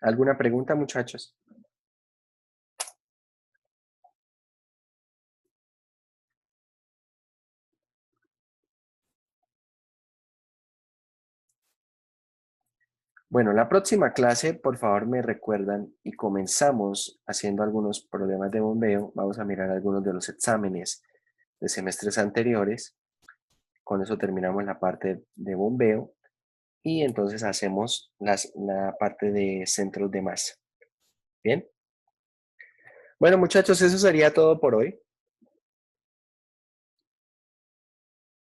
¿Alguna pregunta, muchachos? Bueno, la próxima clase, por favor, me recuerdan y comenzamos haciendo algunos problemas de bombeo. Vamos a mirar algunos de los exámenes de semestres anteriores. Con eso terminamos la parte de bombeo y entonces hacemos la parte de centros de masa. ¿Bien? Bueno, muchachos, eso sería todo por hoy.